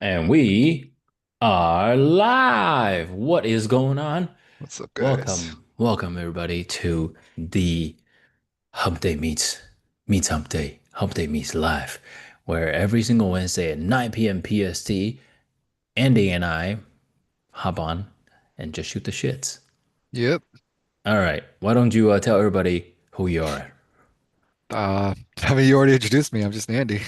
And we are live. What is going on? What's up, guys? Welcome everybody to the Hump Day Meets Hump Day Meets Live, where every single Wednesday at 9 p.m. PST, Andy and I hop on and just shoot the shits. Yep. All right, why don't you tell everybody who you are? I mean, you already introduced me. I'm just Andy.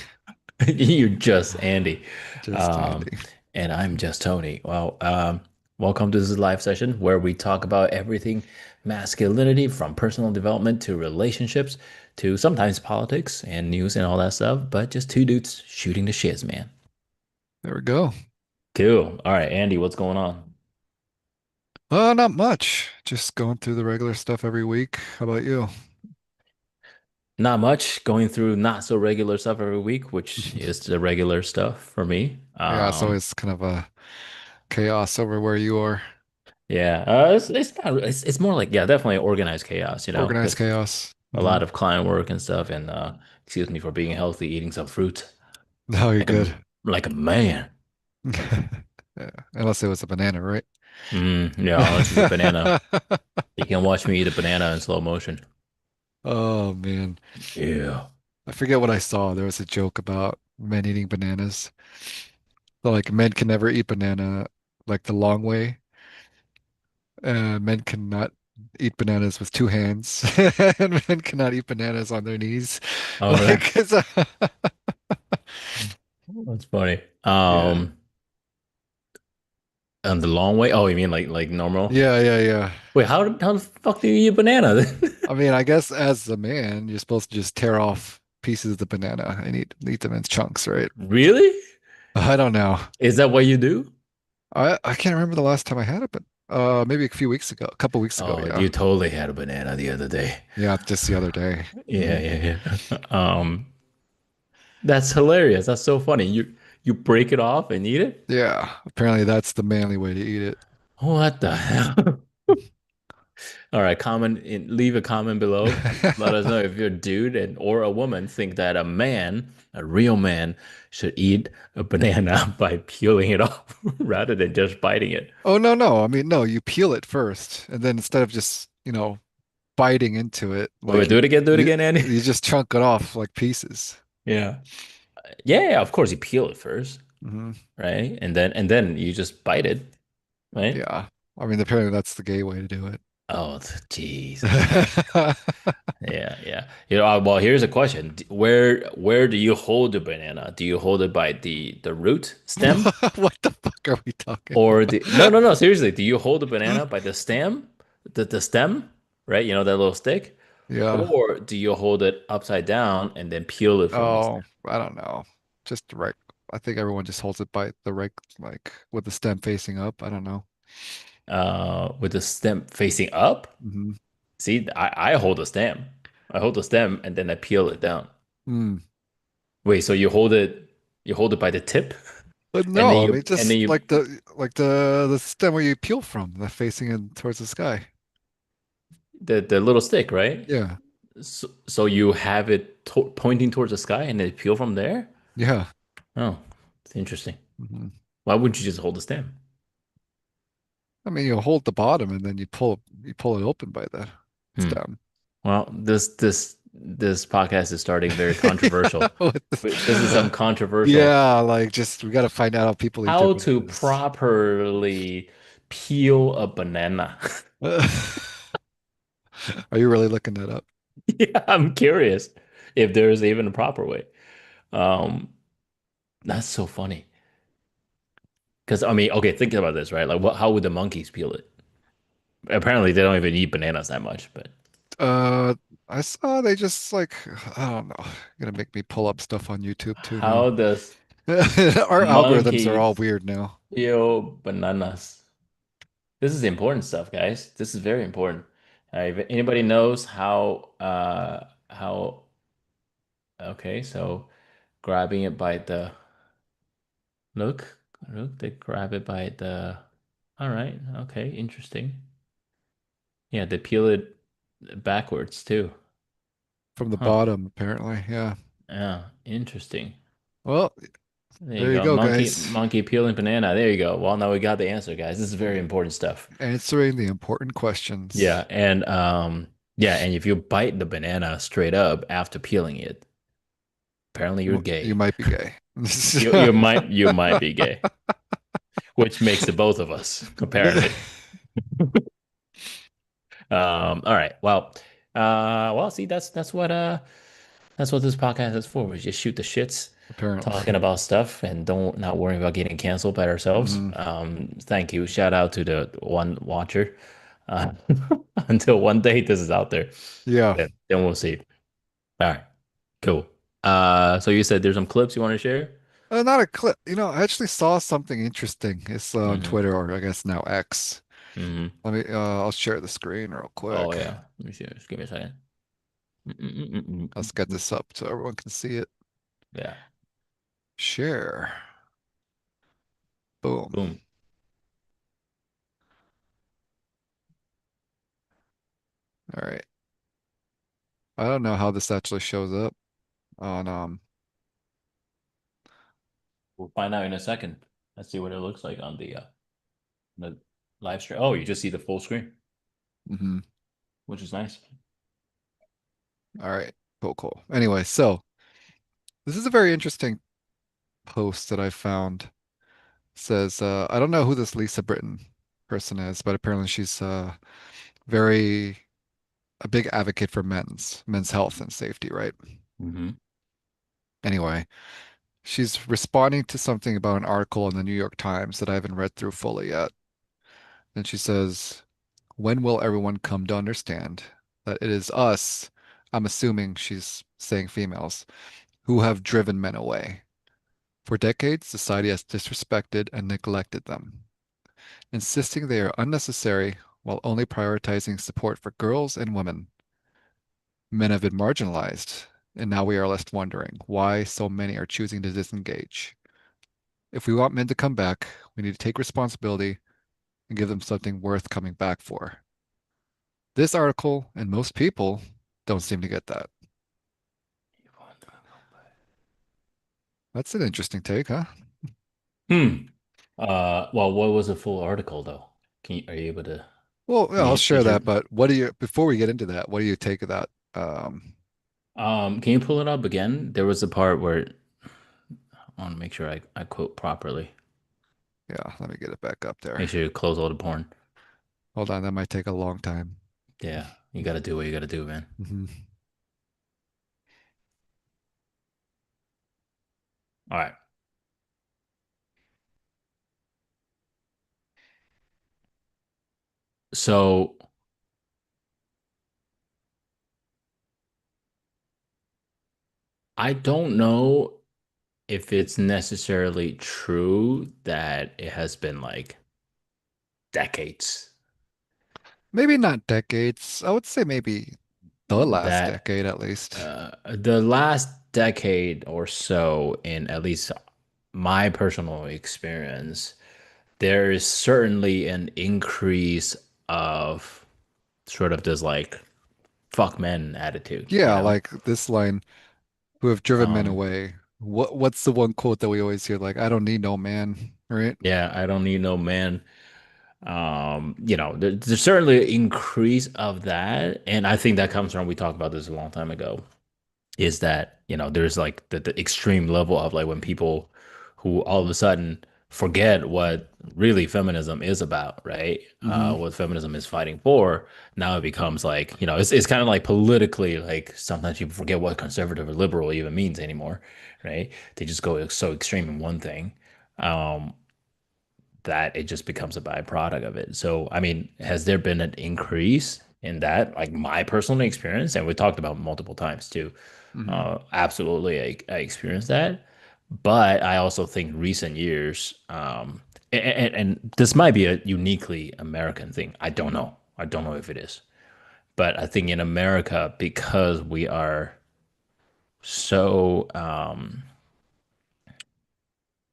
You're just Andy. Just Um, Andy. and I'm just Tony. Welcome to this live session where we talk about everything masculinity from personal development to relationships to sometimes politics and news and all that stuff, but just two dudes shooting the shits, man. There we go. Cool. All right, Andy, what's going on? Not much. Just going through the regular stuff every week. How about you? Not much. Going through not so regular stuff every week, which is the regular stuff for me. Yeah, so it's kind of a chaos over where you are. Yeah, it's not it's more like yeah, definitely organized chaos, Organized because chaos. a lot of client work and stuff, and excuse me for being healthy, eating some fruit No, you're like a good. like a man. Yeah, unless it was a banana, right? Yeah, unless it's a banana, you can watch me eat a banana in slow motion. Oh man. Yeah. I forget what I saw. There was a joke about men eating bananas. So, like men can never eat banana like the long way. Men cannot eat bananas with two hands, and men cannot eat bananas on their knees. All right. Like, it's That's funny. yeah, And the long way. Oh, you mean like normal? yeah. Wait, how the fuck do you eat a banana? I mean, I guess as a man, you're supposed to just tear off pieces of the banana and eat them in chunks, right? Really? I don't know. Is that what you do? I can't remember the last time I had it, but maybe a few weeks ago, a couple weeks ago, Oh, yeah. you totally had a banana the other day. Yeah, just the other day. Yeah, Hmm. yeah, yeah. That's hilarious. That's so funny. You break it off and eat it? Yeah, apparently that's the manly way to eat it. What the hell? All right, leave a comment below. Let us know if you're a dude and or a woman think that a man, a real man, should eat a banana by peeling it off rather than just biting it. Oh, no, no. I mean, no, you peel it first, and then instead of just, biting into it, Wait, like do it you again, Andy. you just chunk it off like pieces. Yeah. Yeah, of course you peel it first, Hmm. right? And then you just bite it, right? Yeah. I mean, apparently that's the gay way to do it. Oh, Jesus, man. Yeah, yeah. Well, here's a question. Where do you hold the banana? Do you hold it by the root stem What the fuck are we talking or the about? no, no, no, seriously, do you hold the banana by the stem? The stem, right? You know that little stick? Yeah. Or do you hold it upside down and then peel it from the stem? Oh, I don't know. Just right. I think everyone just holds it by the right, like with the stem facing up. I don't know. With the stem facing up? Hmm. See, I hold the stem. I hold the stem and then I peel it down. Mm. Wait, so you hold it by the tip But and then no, I mean and then just you like the stem where you peel from, the facing in towards the sky. the little stick, right? Yeah. So you have it to pointing towards the sky and then peel from there? Yeah. Oh, it's interesting. Hmm. Why wouldn't you just hold the stem? I mean, you hold the bottom and then you pull it open by the Hmm. stem. Well, this podcast is starting very controversial. What This is some the- controversial. Yeah, like just we got to find out how people eat their How to bananas. properly peel a banana. Are you really looking that up? Yeah, I'm curious if there's even a proper way. Um, that's so funny. Because I mean, okay, think about this, right? Like, how would the monkeys peel it? Apparently, they don't even eat bananas that much. But Uh, I saw they just like I don't know. You're gonna make me pull up stuff on YouTube too now. how does Our algorithms are all monkeys weird now. peel bananas? This is important stuff, guys. This is very important. If anybody knows how okay, so grabbing it by the look, they grab it by the. All right, okay, interesting. Yeah, they peel it backwards too. From the Huh. bottom, apparently. Yeah. Yeah, interesting. Well, There you There you go. go, Monkey, guys. monkey peeling banana. There you go. Well, now we got the answer, guys. This is very important stuff. Answering the important Yeah, questions. and if you bite the banana straight up after peeling it, apparently you're You gay. might be gay. You might be gay, which makes it both of us, apparently. All right. See, that's what this podcast is for. We just shoot the shits, talking Apparently. about stuff, and don't not worrying about getting canceled by ourselves. Hmm. Thank you. Shout out to the one watcher. Uh, until one day this is out there, Yeah. then we'll see. All right. Cool. So you said there's some clips you want to share? Not a clip. I actually saw something interesting. It's on Mm-hmm. Twitter, or I guess now X. Mm-hmm. I'll share the screen real Oh quick. yeah. Let me see. Just give me a second. Let's get Mm-mm-mm-mm-mm-mm. this up so everyone can see it. Yeah. Share. Boom. Boom. All right. I don't know how this actually shows up on We'll find out in a second. Let's see what it looks like on the live stream. Oh, you just see the full screen, mhm. which is nice. All right. Cool, cool. Anyway, so this is a very interesting post that I found. It says, I don't know who this Lisa Britton person is, but apparently she's very a big advocate for men's health and safety, right? Mm-hmm. Anyway, she's responding to something about an article in the New York Times that I haven't read through fully yet. And she says, when will everyone come to understand that it is us, I'm assuming she's saying females, who have driven men away? For decades, society has disrespected and neglected them, insisting they are unnecessary while only prioritizing support for girls and women. Men have been marginalized, and now we are left wondering why so many are choosing to disengage. If we want men to come back, we need to take responsibility and give them something worth coming back for. This article and most people don't seem to get that. That's an interesting take, huh? Hmm. Well, what was the full article though? Are you able to Well, yeah, I'll is share there that, but before we get into that, what do you take of that? can you pull it up again? There was a part where I want to make sure I quote properly. Yeah, let me get it back up there. Make sure you close all the porn. Hold on, that might take a long time. Yeah, you gotta do what you gotta do, man. Hmm. All right. So I don't know if it's necessarily true that it has been like decades Maybe not decades. I would say maybe the last that decade at least. the last decade or so, in at least my personal experience, there is certainly an increase of sort of this like fuck men attitude, you Yeah, know? like this line, who have driven men Um, away. What's the one quote that we always hear? Like, I don't need no man, right? yeah, I don't need no man. There's certainly an increase of that, and I think that comes from we talked about this a long time ago. Is that there's like the extreme level of like when people who all of a sudden forget what really feminism is about, right? Hmm. What feminism is fighting for. Now it becomes like it's kind of like politically like sometimes people forget what conservative or liberal even means anymore, right? They just go so extreme in one thing. Um, that it just becomes a byproduct of it. So, I mean, has there been an increase in that? Like my personal experience, and we talked about multiple times too. Hmm. Absolutely, I experienced that. But I also think recent years, and this might be a uniquely American thing. I don't know. I don't know if it is. But I think in America, because we are so,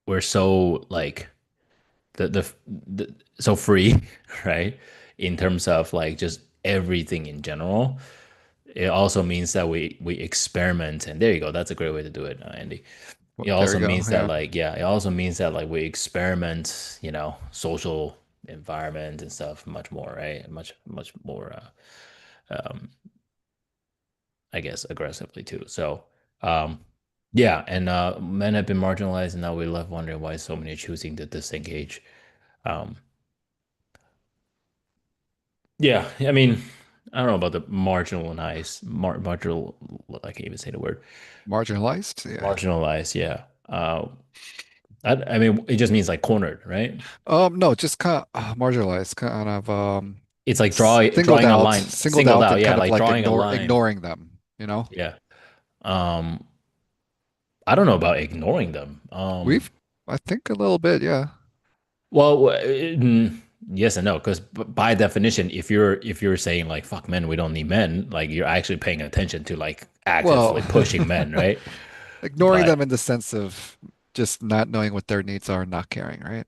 we're so like the so free, right? In terms of like just everything in general. It also means that we experiment, and there you go. That's a great way to do it, Andy. Well, it there also we go. means that Yeah. like yeah, it also means that like we experiment, social environment and stuff much more, right? Much more um I guess aggressively too. So yeah, and men have been marginalized and now we're left wondering why so many are choosing to disengage. Um yeah, I mean, I don't know about the marginal I can't even say the word. Marginalized. Yeah. Marginalized, yeah. I mean, it just means like cornered, right? No, just kind of marginalized, kind of It's like singled drawing a out, line, singled singled out, out, and yeah, kind of like like drawing a line. ignoring them, you know? Yeah. Um, I don't know about ignoring them. We've, I think a little bit, yeah. Well, yes and no, because by definition, if you're saying like fuck men, we don't need men, like you're actually paying attention to like Well, actively pushing men, right? ignoring them But in the sense of just not knowing what their needs are and not caring, right?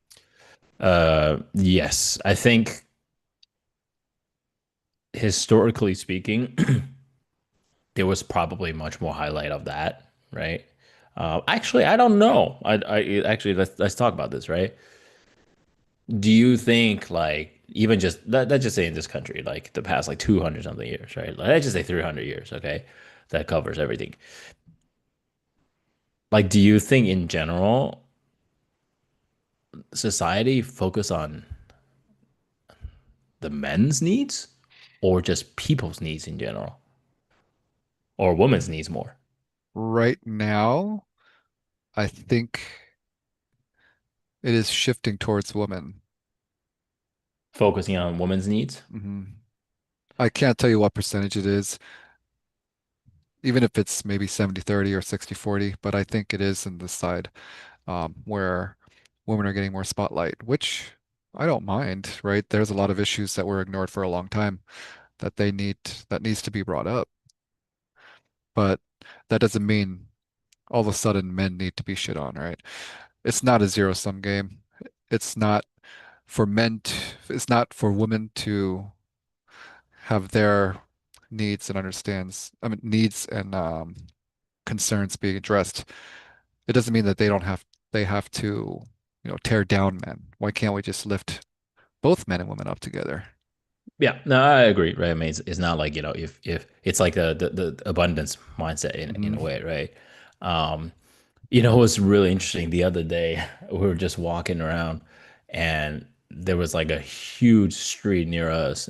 yes, I think historically speaking, there was probably much more highlight of that, right? Actually, I don't know. Actually let's talk about this, right? Do you think like even just let's just say in this country, like the past like 200 something years, right? Like, let's just say 300 years, okay? That covers everything. Like, do you think in general society focus on the men's needs or just people's needs in general or women's needs more? Right now, I think it is shifting towards women. Focusing on women's needs? I can't tell you what percentage it is, even if it's maybe 70-30 or 60-40, but I think it is in this side where women are getting more spotlight, which I don't mind, right? There's a lot of issues that were ignored for a long time that they need that needs to be brought up, but that doesn't mean all of a sudden men need to be shit on, right? It's not a zero-sum game. It's not for men to, it's not for women to have their needs and understands, I mean, needs and concerns being addressed. It doesn't mean that they have to, tear down men. Why can't we just lift both men and women up together? Yeah, no, I agree, right? I mean, it's not like, if it's like the abundance mindset in a Hmm. way, right? Um, it was really interesting. The other day, we were just walking around and there was like a huge street near us,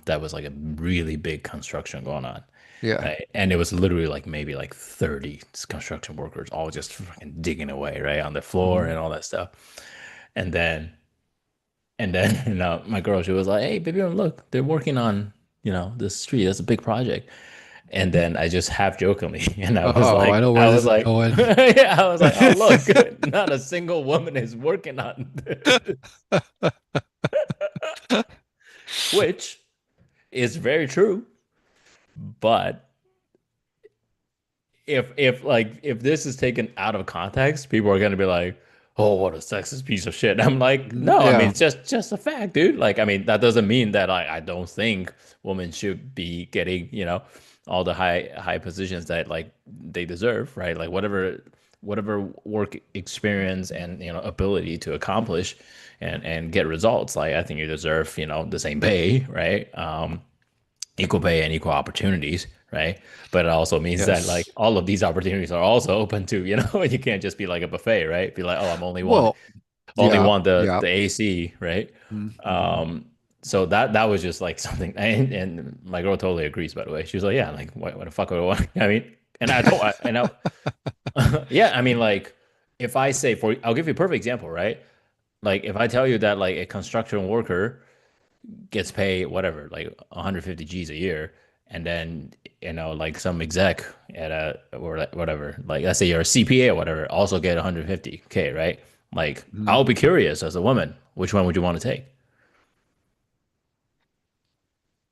that was like a really big construction going on, Yeah. right? And it was literally like maybe like 30 construction workers all just fucking digging away, right, on the floor Hmm. and all that stuff. And then and then, my girl, she was like, "Hey, baby, look, they're working on, this street. That's a big project." And then I just half jokingly, and Oh, I know where I this was is like, going. yeah, I was like, "Oh, look, not a single woman is working on this," which is very true. But if this is taken out of context, people are gonna be like, "Oh, what a sexist piece of shit." I'm like, Mhm. no, I mean Yeah. it's just a fact, dude. Like, I mean that doesn't mean that I don't think women should be getting, all the high positions that like they deserve, right? Like whatever work experience and ability to accomplish and get results. Like I think you deserve, the same pay, right? Equal pay and equal opportunities, right? But it also means that like Yes. all of these opportunities are also open to, you can't just be like a buffet, right? Be like, oh, I'm Well, only yeah. want the Yeah. the AC, right? Hmm. Um, so that was just like something, and my girl totally agrees, by the way. She was like, yeah, like what the fuck would I want? I mean, and I told, and I, yeah, I mean, like if I say I'll give you a perfect example, right? Like if I tell you that like a construction worker gets paid whatever, like 150 G's a year, and then like some exec at a or whatever, like let's say you're a CPA or whatever, also get 150K, right? Like Hmm. I'll be curious as a woman, which one would you want to take?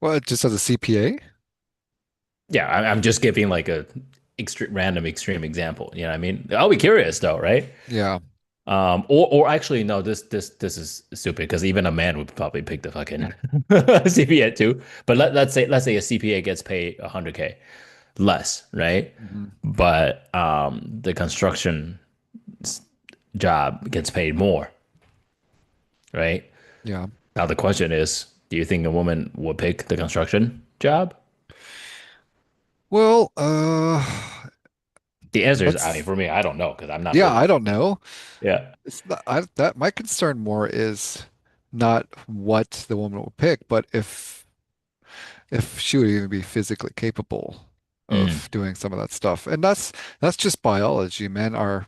Well, just as a CPA? Yeah, I'm just giving like a random extreme example. You know what I mean? I'll be curious though, right? Yeah. Or actually, no, this is stupid because even a man would probably pick the fucking CPA too. But let's say a CPA gets paid 100K less, right? Hmm. But the construction job gets paid more, right? Yeah. Now the question is, do you think a woman would pick the construction job? Well, The answer is, I mean, let's, for me, I don't know because I'm not yeah, living I it. don't know. Yeah. It's not, that my concern more is not what the woman will pick, but if she would even be physically capable Mm. of doing some of that stuff. And that's just biology. Men are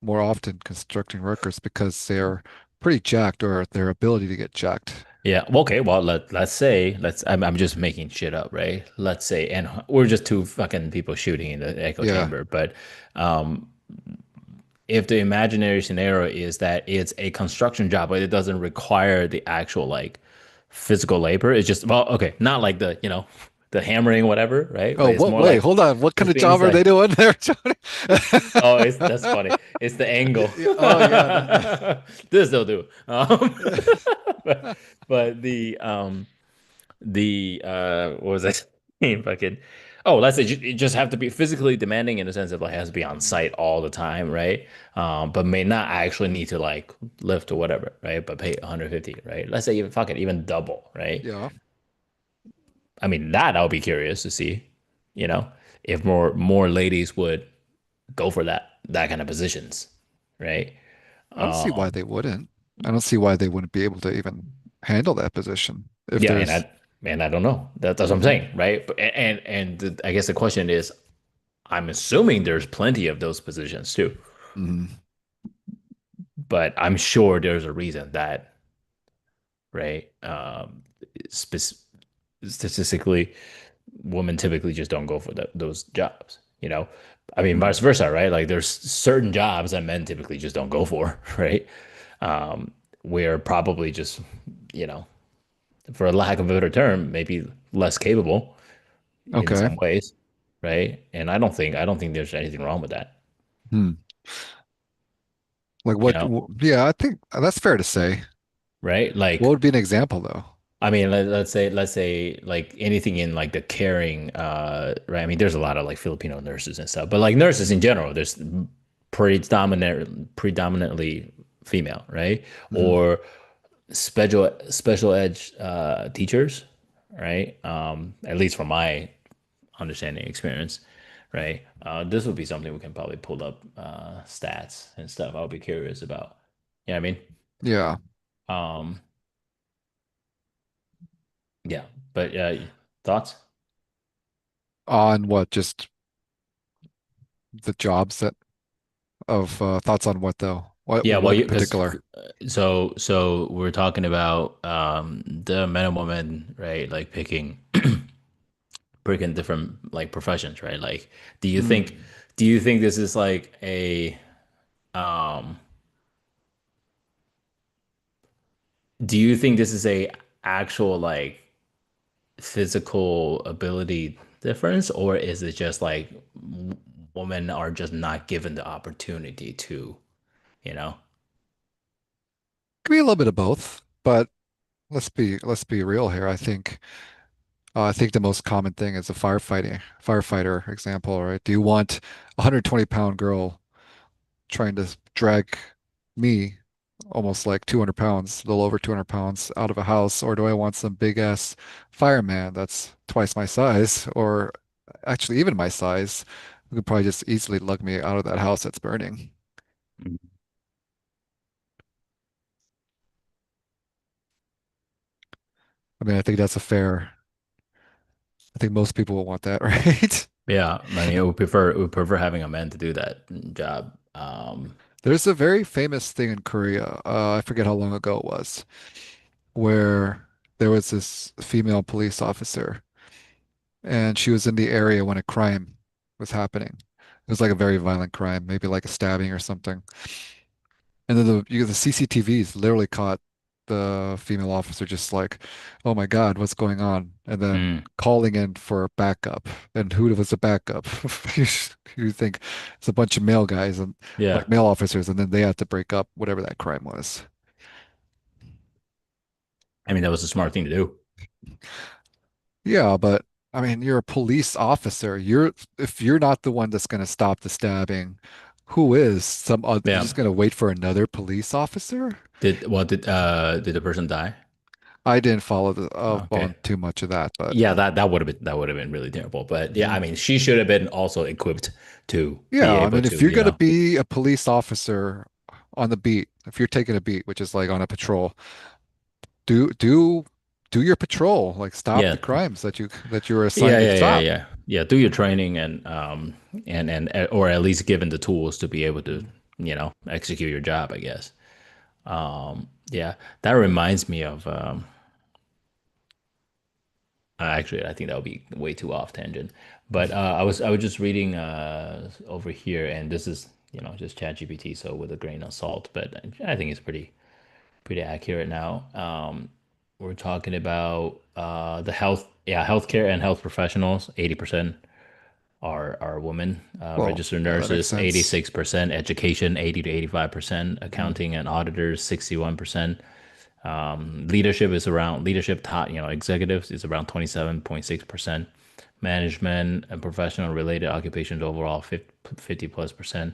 more often constructing workers because they're pretty jacked or their ability to get jacked. Yeah. Well, okay. Well, let's say I'm just making shit up, right? Let's say, and we're just two fucking people shooting in the echo Yeah. chamber. But um, if the imaginary scenario is that it's a construction job, but it doesn't require the actual like physical labor, it's just well, okay, not like the the hammering, whatever, right? Oh, But it's what? more Wait, like hold on. What kind just of job things are they like doing there, Tony? oh, it's that's funny. It's the angle. Oh, yeah. This they'll do. But, but the what was I saying? Fucking oh, let's say you just have to be physically demanding in the sense of like has to be on site all the time, right? But may not actually need to like lift or whatever, right? But pay 150, right? Let's say even fuck it, even double, right? Yeah. I mean that I'll be curious to see, you know, if more ladies would go for that kind of positions, right? I don't see why Um, they wouldn't. I don't see why they wouldn't be able to even handle that position if yeah, there's. and I don't know. That's what I'm Mhm. saying, right? I guess the question is, I'm assuming there's plenty of those positions too, Mhm. but I'm sure there's a reason that, right? Spe Statistically, women typically just don't go for those jobs, you know? I mean, vice Mhm. versa, right? Like there's certain jobs that men typically just don't go for, right? Um, we're probably just, you know, for a lack of a better term, maybe less capable in Okay. some ways, right? And I don't think there's anything wrong with that, Hmm. Like you what? know, Yeah, I think that's fair to say. right? What Like, would be an example though? I mean, let's say like anything in like the caring, right? I mean, there's a lot of like Filipino nurses and stuff, but like nurses in Mhm. general, there's predominantly female, right? Mhm. Or special ed teachers, right? At least from my understanding experience, right? This would be something we can probably pull up stats and stuff. I'll be curious about. Yeah, I mean, Yeah. um, yeah, but thoughts? On what? Just the jobs that of thoughts on what though? Yeah, well, What in because particular? so we're talking about the men and women, right? Like picking different like professions, right? Like, do you Hmm. think do you think this is like a um do you think this is a actual like physical ability difference, or is it just like women are just not given the opportunity to, you know? Could be a little bit of both, but let's be real here. I think the most common thing is a firefighter example, right? Do you want a 120-pound girl trying to drag me, almost like 200 pounds, a little over 200 pounds, out of a house, or do I want some big ass fireman that's twice my size, or actually even my size, who could probably just easily lug me out of that house that's burning? I mean, I think that's a fair. I think most people will want that, right? Yeah, I mean, we would prefer having a man to do that job. There's a very famous thing in Korea. I forget how long ago it was, where there was this female police officer, and she was in the area when a crime was happening. It was like a very violent crime, maybe like a stabbing or something. And then the CCTVs literally caught the female officer just like, oh my God, what's going on? And then mm, calling in for backup. And who was the backup? You think it's a bunch of male guys and yeah, like male officers, and then they had to break up whatever that crime was. I mean, that was a smart thing to do. Yeah, but you're a police officer. If you're not the one that's going to stop the stabbing, Who is some you're Yeah. just gonna wait for another police officer? Did the person die? I didn't follow up Okay. on too much of that, but Yeah, that would have been really terrible. But yeah, I mhm. mean, she should have been also equipped to be Yeah, I able mean, if to, you're gonna be a police officer on the beat, if you're taking a beat, which is like on a patrol, do do do your patrol, like stop the yeah, crimes that you were yeah, assigned to yeah, yeah, stop. yeah, yeah. Do your training and or at least given the tools to be able to, Mhm. execute your job, I guess. Yeah, that reminds me of actually, I think that would be way too off tangent. But I was just reading over here, and this is just ChatGPT, so with a grain of salt. But I think it's pretty accurate now. We're talking about the healthcare and health professionals. 80% are women. Well, Registered yeah, that makes nurses, sense. 86%. Education, 80 to 85%. Mhm. Accounting and auditors, 61%. Leadership top, executives is around 27.6%. Management and professional related occupations overall 50 plus percent.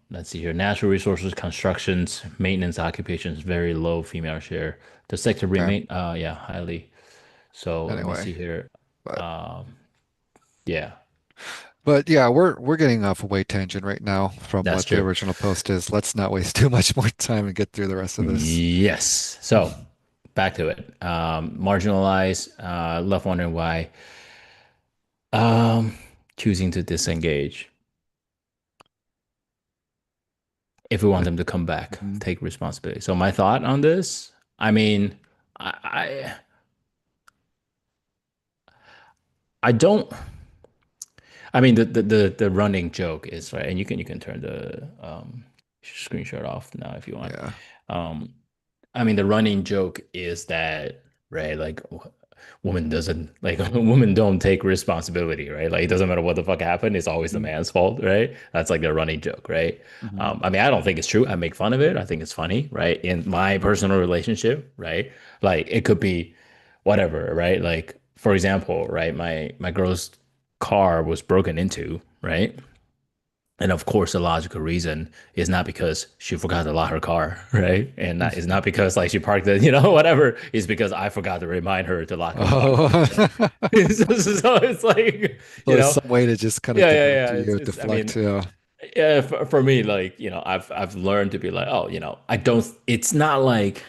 Let's see here. Natural resources, constructions, maintenance occupations, very low female share. The sector Okay. remain, yeah, highly. So let me Anyway, see here. but Yeah, yeah, we're getting off a way tangent right now from that's what the true. original post is. Let's not waste too much more time and get through the rest of this. Yes. So back to it. Marginalized, left wondering why. Um, Choosing to disengage. If we want I, them to come back, mhm. take responsibility. So my thought on this, I mean, I don't. I mean, the running joke is right, and you can turn the screenshot off now if you want. Yeah. Um, I mean, the running joke is that, right? Like, woman doesn't like women don't take responsibility, right? Like, it doesn't matter what the fuck happened; it's always the Mhm. man's fault, right? That's like the running joke, right? Mhm. I mean, I don't think it's true. I make fun of it. I think it's funny, right? In my personal relationship, right? Like, it could be whatever, right? Like, for example, right? My girl's car was broken into, right? And of course, the logical reason is not because she forgot to lock her car, right? And it's not because like she parked it, whatever. It's because I forgot to remind her to lock her car. Oh, So it's like, so it's some way to just kind of yeah, yeah, divert yeah. It's you, it's. I deflect. mean, Yeah. yeah. For me, like I've learned to be like, oh, I don't. It's not like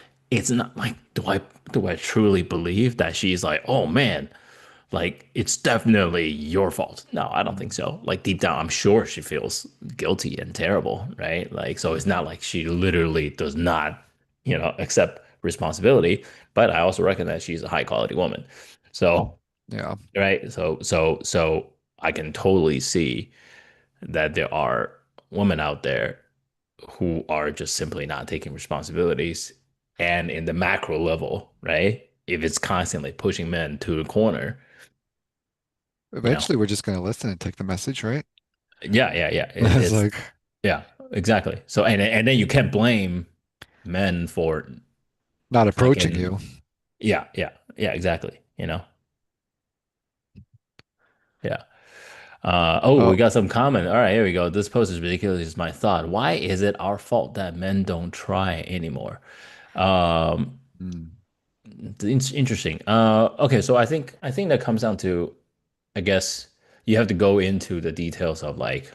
do I truly believe that she's like, oh man, like it's definitely your fault. No, I don't think Mhm. so. Like deep down, I'm sure she feels guilty and terrible, right? Like so it's not like she literally does not, accept responsibility, but I also recognize she's a high quality woman. So, Yeah. right? So I can totally see that there are women out there who are just simply not taking responsibilities. And in the macro level, right? If it's constantly pushing men to the corner, you know, Eventually, we're just going to listen and take the message, right? yeah, yeah, yeah. It's It's like yeah, exactly. So and then you can't blame men for not approaching fucking you. yeah, yeah, yeah, exactly. Yeah. Oh, we Oh, got some comment. All right, here we go. This post is ridiculous. Is my thought. Why is it our fault that men don't try anymore? Um, mm. it's interesting. Okay, so I think that comes down to, I guess you have to go into the details of like,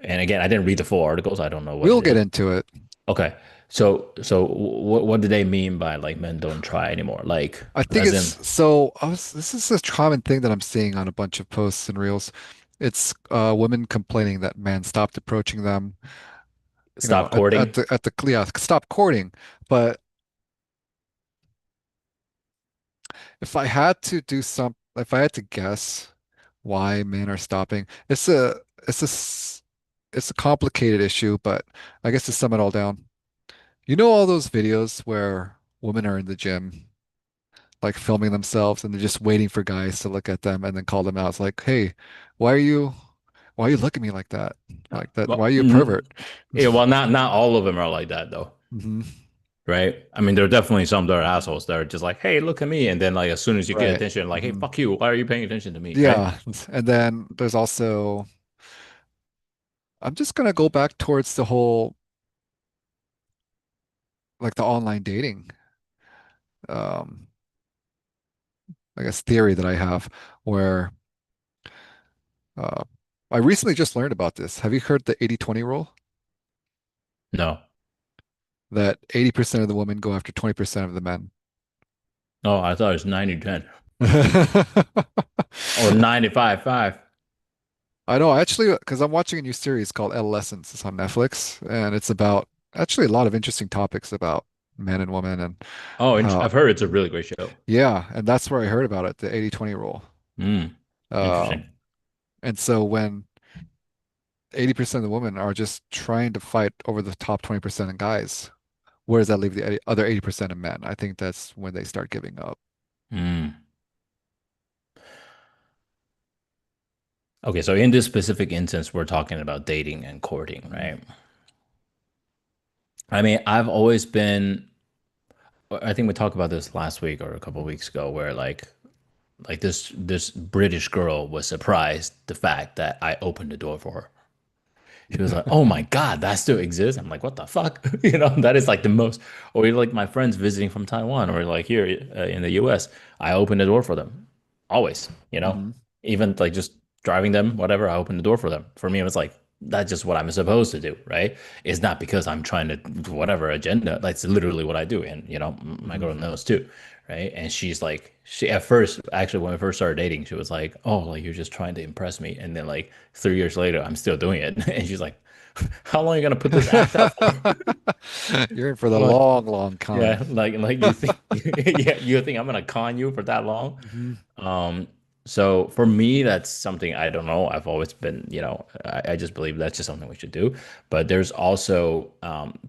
and again, I didn't read the full articles. I don't know what We'll it get is. into it. Okay. So what do they mean by like men don't try anymore? Like I think as in it's so. This is a common thing that I'm seeing on a bunch of posts and reels. It's women complaining that men stopped approaching them. stop At courting? the yeah, stop courting. But if I had to guess why men are stopping, it's a s- it's a complicated issue. But I guess to sum it all down, you know all those videos where women are in the gym, like filming themselves, and they're just waiting for guys to look at them and then call them out. It's like, hey, why are you why are you looking at me like that? Like that? Why Well, are you a pervert? yeah, well, not all of them are like that though, hmm right? I mean, there are definitely some that are assholes that are just like, "Hey, look at me," and then like as soon as you get Right. attention, like, "Hey, hmm fuck you! Why are you paying attention to me?" Right? Yeah. And then there's also I'm just gonna go back towards the whole like the online dating, um, I guess theory that I have, where uh, I recently just learned about this. Have you heard the 80/20 rule? No. That 80% of the women go after 20% of the men. Oh, I thought it was 90-10 or 95-5. I know, actually, because I'm watching a new series called Adolescence. It's on Netflix, and it's about actually a lot of interesting topics about men and women and Oh, how, I've heard it's a really great show. yeah, and that's where I heard about it, the 80/20 rule. Mm, interesting. Um, and so when 80% of the women are just trying to fight over the top 20% of guys, where does that leave the other 80% of men? I think that's when they start giving up. Mm. Okay, so in this specific instance, we're talking about dating and courting, Mhm. right? I mean, I've always been, I think we talked about this last week or a couple of weeks ago, where like this British girl was surprised the fact that I opened the door for her. She was like, "Oh my God, that still exists." I'm like, "What the fuck?" You know, that is like the most. Or like my friends visiting from Taiwan or like here in the U.S., I open the door for them always. You know, Mhm. even like just driving them, whatever, I open the door for them. For me, it was like that's just what I'm supposed to do, right? It's not because I'm trying to whatever agenda. That's literally what I do, and you know, my Mhm. girl knows too, right? And she's like, she at first, actually, when we first started dating, she was like, "Oh, like you're just trying to impress me," and then like 3 years later, I'm still doing it, and she's like, "How long are you gonna put this act out for?" You're in for the Like, long, long con. yeah, like you think, yeah, you think I'm gonna con you for that long? Mhm. Um, so for me, that's something I don't know. I've always been, you know, I just believe that's just something we should do. But there's also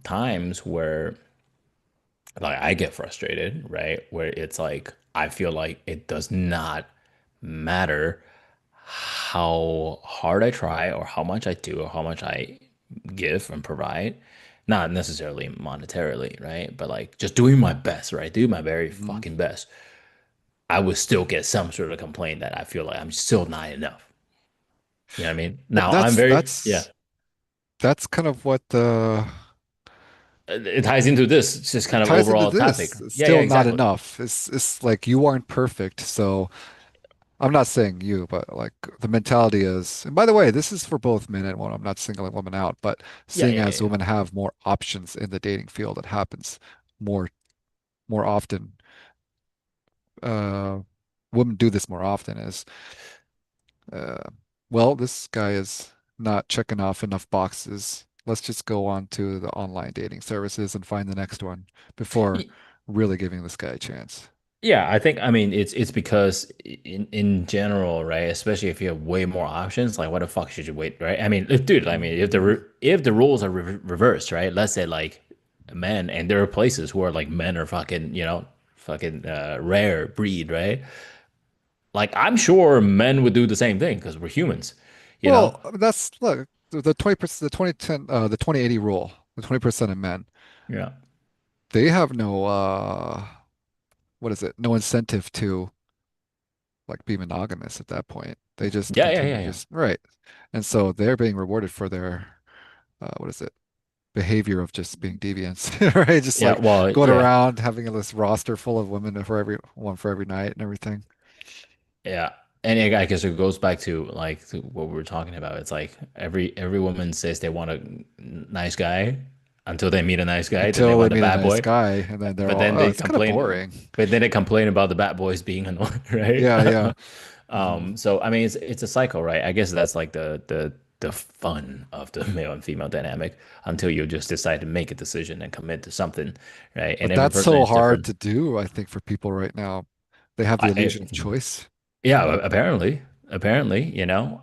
times where like I get frustrated, right? Where it's like I feel like it does not matter how hard I try or how much I do or how much I give and provide. Not necessarily monetarily, right? But like just doing my best, right? Do my very Mhm. fucking best. I would still get some sort of complaint that I feel like I'm still not enough. You know what I mean? Well, Now I'm very, yeah. that's kind of what the It ties into this. It's just it kind of ties into overall topic. this. It's Yeah, yeah, still not exactly. enough. It's like you aren't perfect, so I'm not saying you, but like the mentality is, and by the way, this is for both men and women. I'm not singling women out, but Yeah, seeing yeah, as yeah, women have more options in the dating field, it happens more more often. Uh, Women do this more often is, uh, well, this guy is not checking off enough boxes. Let's just go on to the online dating services and find the next one before yeah. really giving this guy a chance. Yeah, I think I mean it's because in general, right? Especially if you have way more options, like what the fuck should you wait, right? I mean, dude, I mean, Mhm. if the rules are reversed, right? Let's say like men, and there are places where like men are fucking, you know, fucking rare breed, right? Like I'm sure men would do the same thing because we're humans, you know? Well, that's look, the 20%, the 2010, the 2080 rule, the 20% of men, Yeah. they have no what is it? No incentive to like be monogamous at that point. They just Yeah, yeah, continue yeah, yeah. just right. And so they're being rewarded for their what is it? Behavior of just being deviants, right? Just Yeah, like well, going yeah. around having this roster full of women for every one for every night and everything. Yeah. And I guess it goes back to like to what we were talking about. It's like every woman says they want a nice guy until they meet a nice guy, then they Until they want the meet a bad nice boy. guy and then they're But all, then oh, they it's kind of complain, boring. but then they complain about the bad boys being annoying, right? Yeah, yeah. Hmm. So I mean it's a cycle, right? I guess that's like the fun of the male and female dynamic until you just decide to make a decision and commit to something, right? And But every that's person so is hard different. to do, I think, for people right now. They have the I illusion of choice. Yeah, apparently, you know,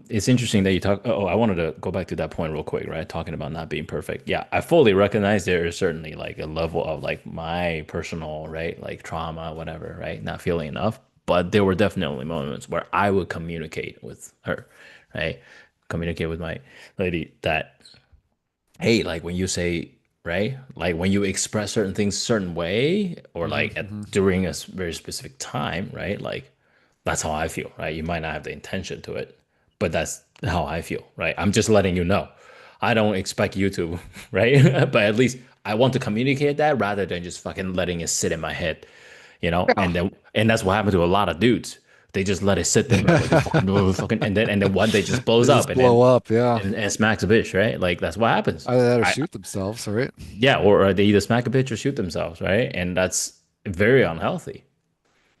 it's interesting that you talk. Oh, I wanted to go back to that point real quick, right? Talking about not being perfect. Yeah, I fully recognize there is certainly like a level of like my personal, right, like trauma, whatever, right, not feeling enough. But there were definitely moments where I would communicate with her, right, communicate with my lady that, hey, like when you say, right, like when you express certain things a certain way, or Hmm. like Hmm. during very specific time, right, like that's how I feel, right? You might not have the intention to it, but that's how I feel, right? I'm just letting you know. I don't expect you to, right? But at least I want to communicate that rather than just fucking letting it sit in my head, Yeah. and that's what happened to a lot of dudes. They just let it sit there, right? Like fucking, oh, fucking, and then one day just blows They up, just and blow then up, yeah. and smacks a bitch, right? Like that's what happens. Either that or I shoot themselves, right? Yeah, or they either smack a bitch or shoot themselves, right? And that's very unhealthy,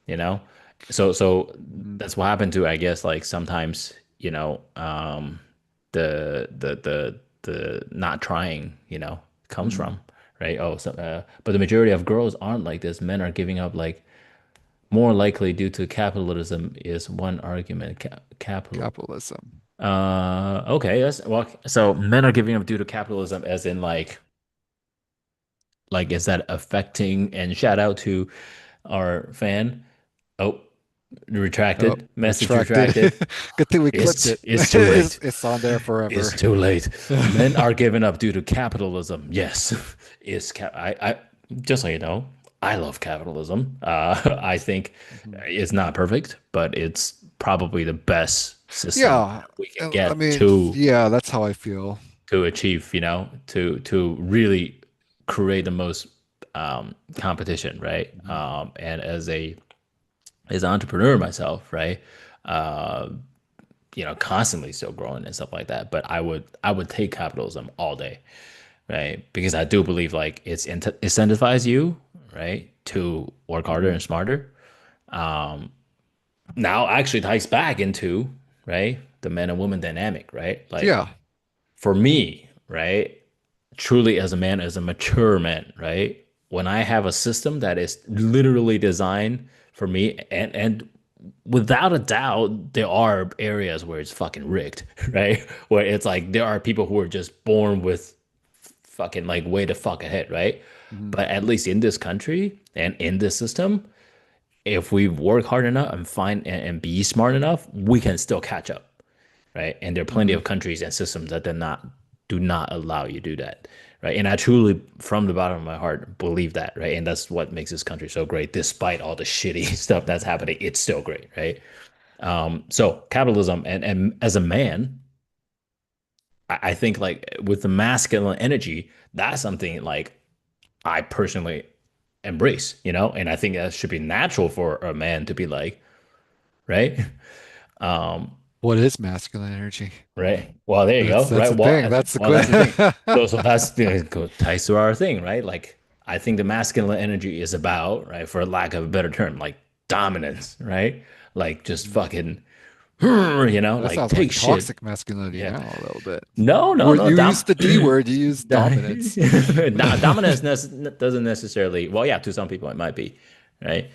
you know? So Mhm. that's what happened to, I guess, like sometimes, the not trying, comes Mhm. from, right? But the majority of girls aren't like this. Men are giving up like more likely due to capitalism is one argument. Capital. Capitalism. Okay, yes. Well, so men are giving up due to capitalism, as in like, is that affecting? And shout out to our fan. Oh, Oh, retracted. Message retracted. retracted. Good thing we clipped It's it. it's too late. It's on there It's forever. too late. Men are giving up due to capitalism. Yes, I just so you know, I love capitalism. I think Mhm. it's not perfect, but it's probably the best system Yeah, we can I get mean, yeah, that's how I feel. to achieve, to really create the most competition, right? Mhm. And as an entrepreneur myself, right? Uh, constantly still growing and stuff like that. But I would take capitalism all day, right? Because I do believe like it's incentivize you, right, to work harder Mhm. and smarter. Now actually ties back into right the man and woman dynamic, right? Like Yeah. for me, right, truly as a man, as a mature man, right? When I have a system that is literally designed for me, and without a doubt, there are areas where it's fucking rigged, right? Where it's like there are people who are just born with fucking like way to fuck ahead, right? Mhm. But at least in this country and in this system, if we work hard enough and and be smart enough, we can still catch up, right? And there are plenty Mhm. of countries and systems that do not allow you to do that, right? And I truly, from the bottom of my heart, believe that, right? And that's what makes this country so great, despite all the shitty stuff that's happening. It's still great, right? So capitalism, and as a man, I think like with the masculine energy, that's something like I personally embrace, and I think that should be natural for a man to be like, right? Um, What is masculine energy? Right. Well, there you go. That's Right. the thing. Well, That's the well, that's the thing. good. So that's ties to our thing, right? Like, I think the masculine energy is about, right, for lack of a better term, like dominance, right? Like just Mhm. fucking, That like sounds like take shit. toxic masculinity Yeah. now a little bit. No, You no, were no. you used the D word, you used dominance. Dominance doesn't necessarily, well, yeah, to some people it might be, right?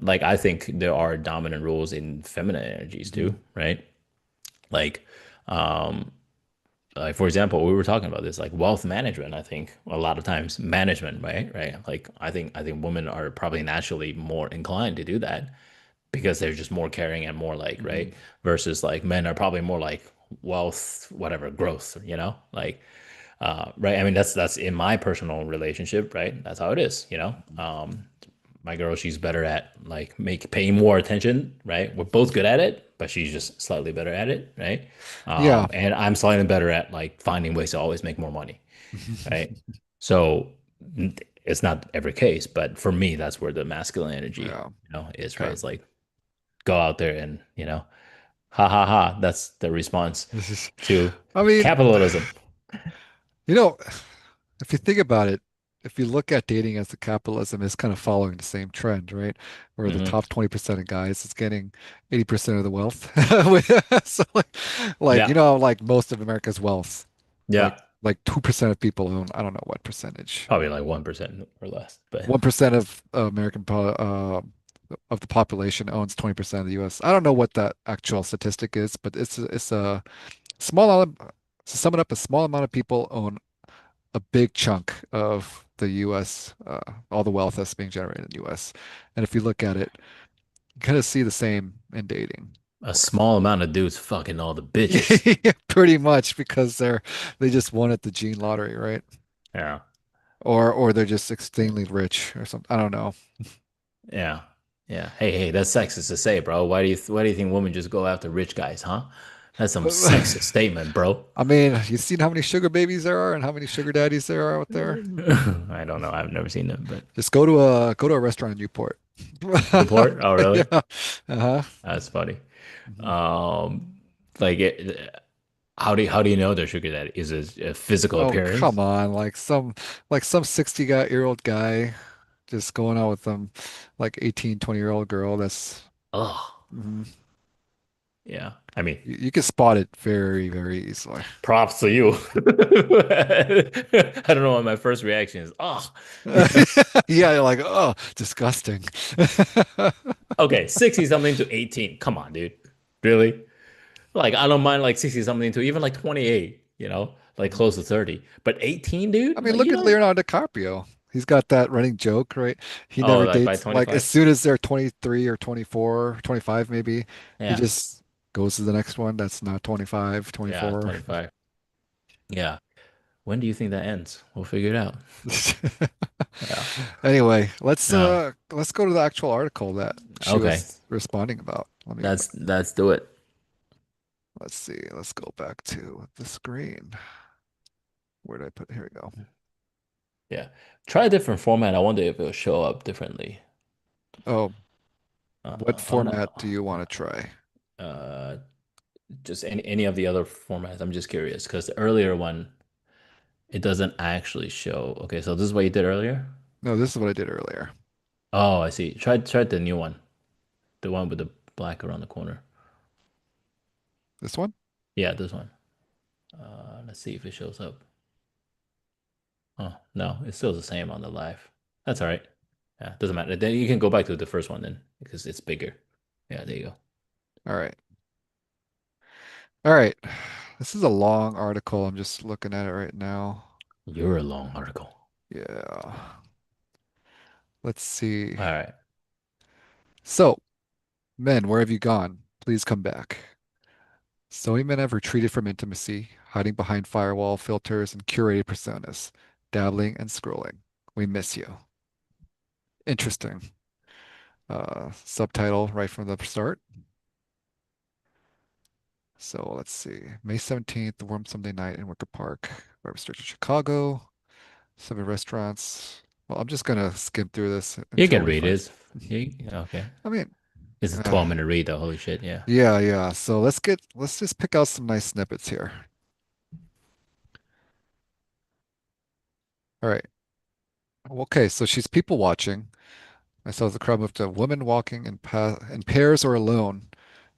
Like I think there are dominant rules in feminine energies too, Mhm. right? Like, um, like for example, we were talking about this, like wealth management. I think a lot of times management, right? Like I think women are probably naturally more inclined to do that because they're just more caring and more like, right, Mhm. versus like men are probably more like wealth, whatever, growth, like, right. I mean, that's in my personal relationship, right? That's how it is, my girl, she's better at like paying more attention, right? We're both good at it, but she's just slightly better at it, right? Yeah. And I'm slightly better at like finding ways to always make more money, right? So it's not every case, but for me, that's where the masculine energy, Yeah. is, right? Okay. It's like go out there and ha ha ha. That's the response This is, to I mean, capitalism. you know, if you think about it, if you look at dating as the capitalism is kind of following the same trend, right? Where the Hmm. top 20% of guys is getting 80% of the wealth. So like Yeah, like most of America's wealth, like yeah, like 2% of people own, I don't know what percentage. probably like 1% or less, but 1% of of the population owns 20% of the US. I don't know what that actual statistic is, but it's a small to sum it up, a small amount of people own a big chunk of the US, all the wealth that's being generated in the US. And if you look at it, you kind of see the same in dating. a Or small amount of dudes fucking all the bitches. yeah, pretty much because they just won at the gene lottery, right? Yeah, Or they're just extremely rich or something. I don't know. yeah, yeah. Hey, hey, that's sexist to say, bro. Why do you think women just go after rich guys, huh? That's some sexist statement, bro. I mean, you seen how many sugar babies there are and how many sugar daddies there are out there? I don't know. I've never seen them, but Just go to a restaurant in Newport. Newport. Oh, really? Yeah. Uh-huh. That's funny. Mhm. Um, like, how do you know they're sugar daddy? Is it a physical Oh, come appearance? on. Like some 60 guy year old guy just going out with some like 18, 20-year-old girl. That's Oh, mhm. yeah. I mean, You can spot it very, very easily. props to you. I don't know what my first reaction is. Oh, Yeah, you're like, oh, disgusting. okay, 60 something to 18. Come on, dude. Really? Like, I don't mind like 60 something to even like 28, like Mhm. close to 30. But 18, I dude? mean, Like, look at Leonardo DiCaprio. He's got that running joke, right? He oh, never like by dates, like, as 25? soon as they're 23 or 24, 25 maybe, he Yeah. just goes to the next one that's not 25, Yeah, 24. 25. Yeah. When do you think that ends? We'll figure it out. Yeah. Anyway, Yeah. let's go to the actual article that she Okay. was responding about. Let me Let's do it. let's see. Let's go back to the screen. Where did I put? Here we go. Yeah. Try a different format. I wonder if it'll show up differently. Oh, what I'm not format do you want to try? uh just any of the other formats. I'm just curious because the earlier one it doesn't actually show. Okay, so this is what you did earlier? No, this is what I did earlier. Oh, I see. Try the new one. The one with the black around the corner. This one? Yeah, this one. Let's see if it shows up. Oh, no, it's still the same on the live. That's all right. Yeah, doesn't matter. Then you can go back to the first one then because it's bigger. Yeah, there you go. All right. All right. This is a long article. I'm just looking at it right now. You're a long article. Yeah. Let's see. All right. So, men, where have you gone? Please come back. So many men have retreated from intimacy, hiding behind firewall filters and curated personas, dabbling and scrolling. We miss you. Interesting. Subtitle right from the start. So let's see. May 17th, Warm Sunday Night in Wicker Park, Web Street in Chicago. Seven restaurants. Well, I'm just gonna skim through this You until can we read find. it. Okay. I mean, It's a uh, 12-minute read though. Holy shit. Yeah. yeah, yeah. So let's just pick out some nice snippets here. All right. Okay, so she's people watching. I saw the crowd moved to women walking in pairs or alone,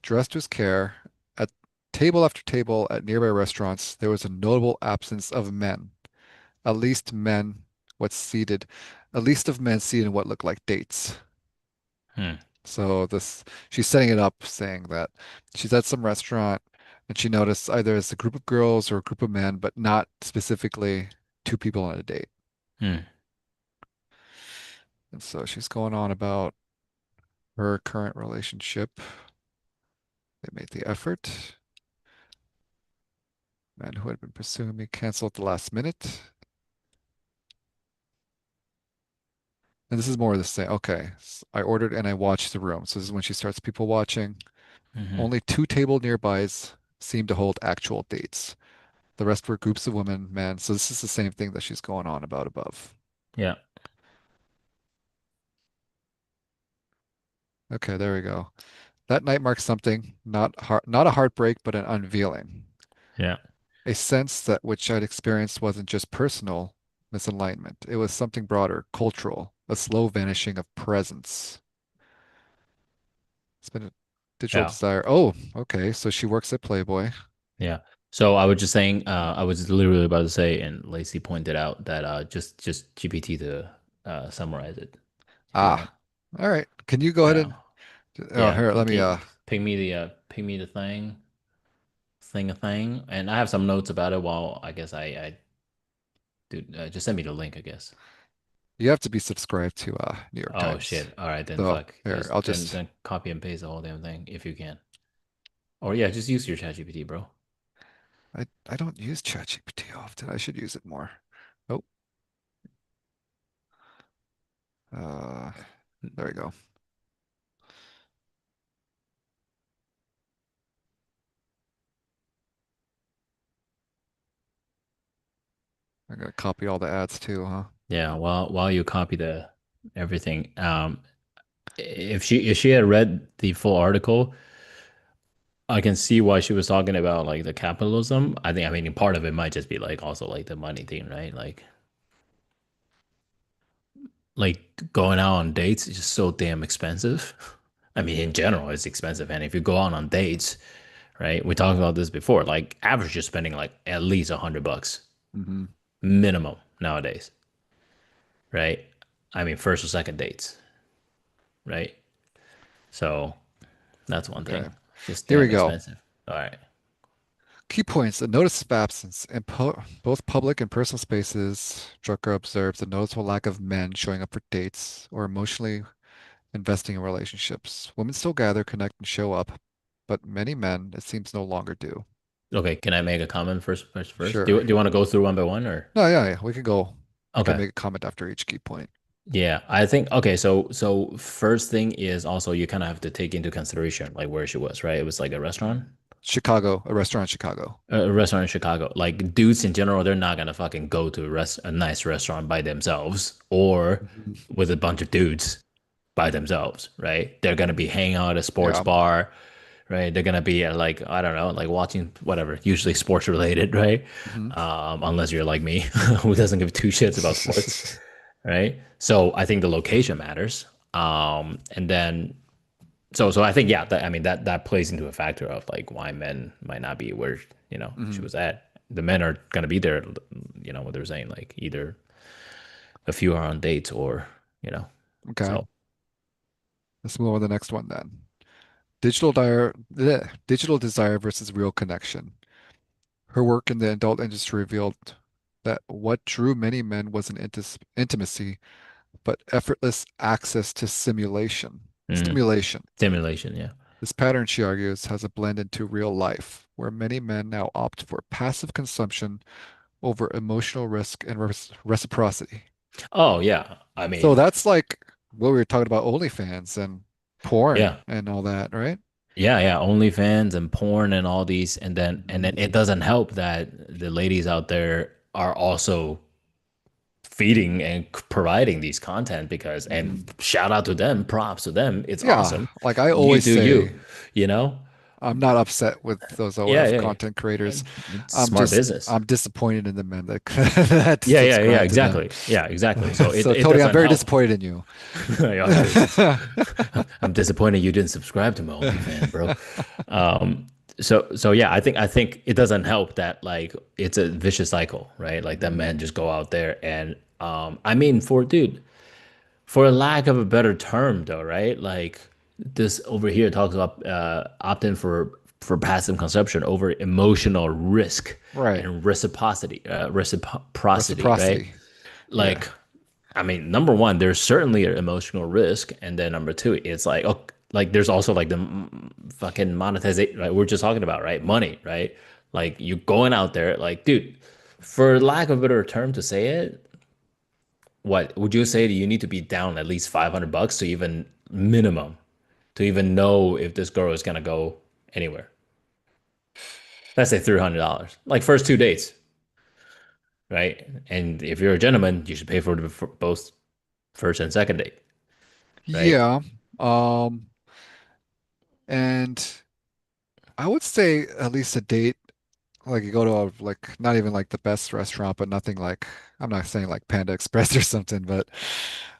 dressed with care. At table after table at nearby restaurants, there was a notable absence of men. At least men, what's seated, at least of men seated in what looked like dates. Hmm. So this, she's setting it up, saying that she's at some restaurant and she noticed either it's a group of girls or a group of men, but not specifically two people on a date. Hmm. And so she's going on about her current relationship. They made the effort. Man who had been pursuing me canceled at the last minute. And this is more of the same. Okay. I ordered and I watched the room. So this is when she starts people watching. Hmm. Only two table nearbys seemed to hold actual dates. The rest were groups of women, men. So this is the same thing that she's going on about above. Yeah. Okay, there we go. That night marked something, not a heartbreak, but an unveiling. Yeah. A sense that which I'd experienced wasn't just personal misalignment. It was something broader, cultural, a slow vanishing of presence. It's been a digital Yeah. desire. Oh, okay. So she works at Playboy. Yeah. So I was just saying, I was literally about to say, and Lacey pointed out that just GPT to summarize it if you want. Ah, all right. Can you go ahead Yeah. and oh Yeah. here, let me Ping me the thing a thing, and I have some notes about it. While I guess I do just send me the link, I guess. you have to be subscribed to New York Oh Times. shit. All right then. So Fuck. here, Just I'll then just then copy and paste the whole damn thing if you can. Or yeah, just use your ChatGPT, bro. I don't use ChatGPT often. I should use it more. Oh, uh there we go. I gotta copy all the ads too, huh? Yeah, while you copy the everything, if she had read the full article, I can see why she was talking about like the capitalism. I mean part of it might just be like also like the money thing, right? Like going out on dates is just so damn expensive. I mean, in general, it's expensive. And if you go out on dates, right? We talked about this before. Like average, you're spending like at least $100 Hmm. minimum nowadays, right? I mean, first or second dates, right? So that's one Okay. thing. Just Here we damn go. expensive. All right. Key points. A notice of absence. In both public and personal spaces, Drucker observes a noticeable lack of men showing up for dates or emotionally investing in relationships. Women still gather, connect, and show up, but many men, it seems, no longer do. Okay. Can I make a comment first? Sure. Do you want to go through one by one or? No, yeah, yeah. We can go. I can Okay. make a comment after each key point. Yeah, I think okay, so first thing is also you kind of have to take into consideration like where she was, right? It was like a restaurant. Chicago, a restaurant in Chicago. A restaurant in Chicago. Like dudes in general, they're not gonna fucking go to a nice restaurant by themselves or Mhm. with a bunch of dudes by themselves, right? They're gonna be hanging out at a sports Yeah. bar, right? They're gonna be at like I don't know, like watching whatever, usually sports related, right? Hmm. Unless you're like me, who doesn't give two shits about sports, right? So I think the location matters. And then so I think yeah, I mean that plays into a factor of like why men might not be where she Hmm. was at. The men are gonna be there, what they're saying, like either a few are on dates or you know. Okay. So Let's move on to the next one then. Digital desire versus real connection. Her work in the adult industry revealed that what drew many men wasn't intimacy, but effortless access to mhm. stimulation. Stimulation, yeah. This pattern, she argues, has a blend into real life, where many men now opt for passive consumption over emotional risk and reciprocity. Oh yeah, I So mean that's like what we were talking about OnlyFans and porn yeah. and all that, right? Yeah, OnlyFans and porn and all these, and then Hmm. it doesn't help that the ladies out there are also feeding and providing these content because and Hmm. shout out to them, props to them. It's Yeah, awesome. like I You always do you, say, you know? I'm not upset with those Yeah, OF yeah. content creators. It's smart business. I'm disappointed in the men that that Yeah, subscribe to them. exactly. Yeah, exactly. So it So it Tony, I'm doesn't very help. disappointed in you. Yeah, I'm disappointed you didn't subscribe to my OnlyFans, bro. Um, so yeah, I think it doesn't help that like it's a vicious cycle, right? Like that Mhm. men just go out there and I mean for a lack of a better term though, right? Like this over here talks about opt-in for passive consumption over emotional risk Right. and reciprocity, right? Reciprocity. Yeah. Like I mean, number one, there's certainly an emotional risk, and then number two, it's like, oh, like there's also like the fucking monetization, right? We're just talking about, right? Money, right? Like you going out there, like, dude, for lack of a better term to say it, what would you say that you need to be down at least $500 to even minimum to even know if this girl is gonna go anywhere? Let's say $300, like first two dates, right? And if you're a gentleman, you should pay for both first and second date, right? Yeah. Um, and I would say at least a date, like you go to like not even like the best restaurant, but nothing like I'm not saying like Panda Express or something, but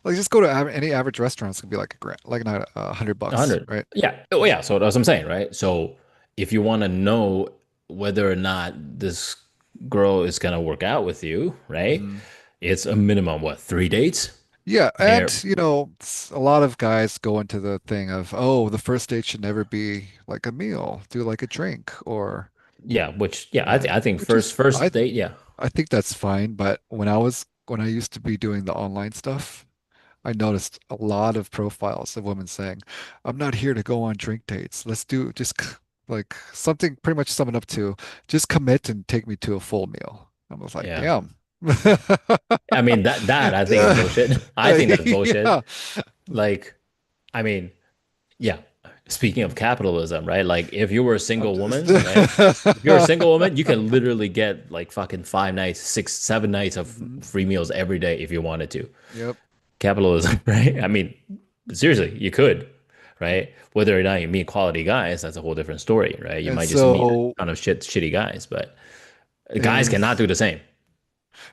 like just go to any average restaurant. It's gonna be like a grand, like not $100, 100. right? Yeah. Oh, yeah. So that's what I'm saying, right? So if you want to know whether or not this girl is gonna work out with you, right? Hmm. It's a minimum, what, 3 dates? Yeah, and Bare, a lot of guys go into the thing of, oh, the first date should never be like a meal, do like a drink, or yeah, which, yeah, yeah, I think which is first date, yeah. I think that's fine. But when I used to be doing the online stuff, I noticed a lot of profiles of women saying, "I'm not here to go on drink dates. Let's do like something pretty much sum it up to just commit and take me to a full meal." I was like, Yeah. damn. I mean that I think is bullshit. I think that's bullshit. Yeah. Like, I mean, yeah. speaking of capitalism, right? Like if you were a I'm single just woman, right? If you're a single woman, you can literally get like fucking 5 nights, 6, 7 nights of Mhm. free meals every day if you wanted to. Yep. Capitalism, right? I mean, seriously, you could, right? Whether or not you meet quality guys, that's a whole different story, right? You And might just meet a so ton of shitty guys, but guys and cannot do the same.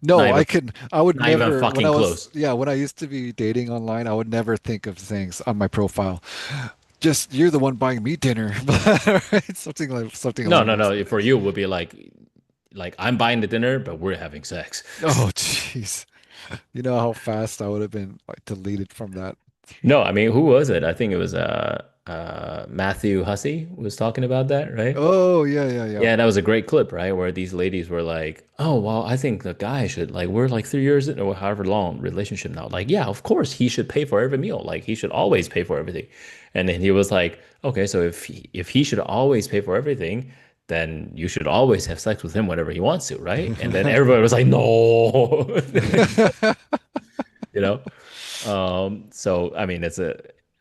Not no, even, I would not even never, when I fucking was, close. yeah, when I used to be dating online, I would never think of things on my profile. Just you're the one buying me dinner, right? Something No, along no, those no. For lines. you, it would be like I'm buying the dinner, but we're having sex. Oh, jeez. You know how fast I would have been like deleted from that. No, I mean, who was it? I think it was Matthew Hussey was talking about that, right? Oh, yeah, yeah, yeah. Yeah, that was a great clip, right? Where these ladies were like, "Oh, well, I think the guy should like we're like 3 years in or however long relationship now. Like, yeah, of course he should pay for every meal. Like he should always pay for everything." And then he was like, "Okay, so if he should always pay for everything, then you should always have sex with him whenever he wants to, right?" And then everybody was like, "No." You know? So I mean,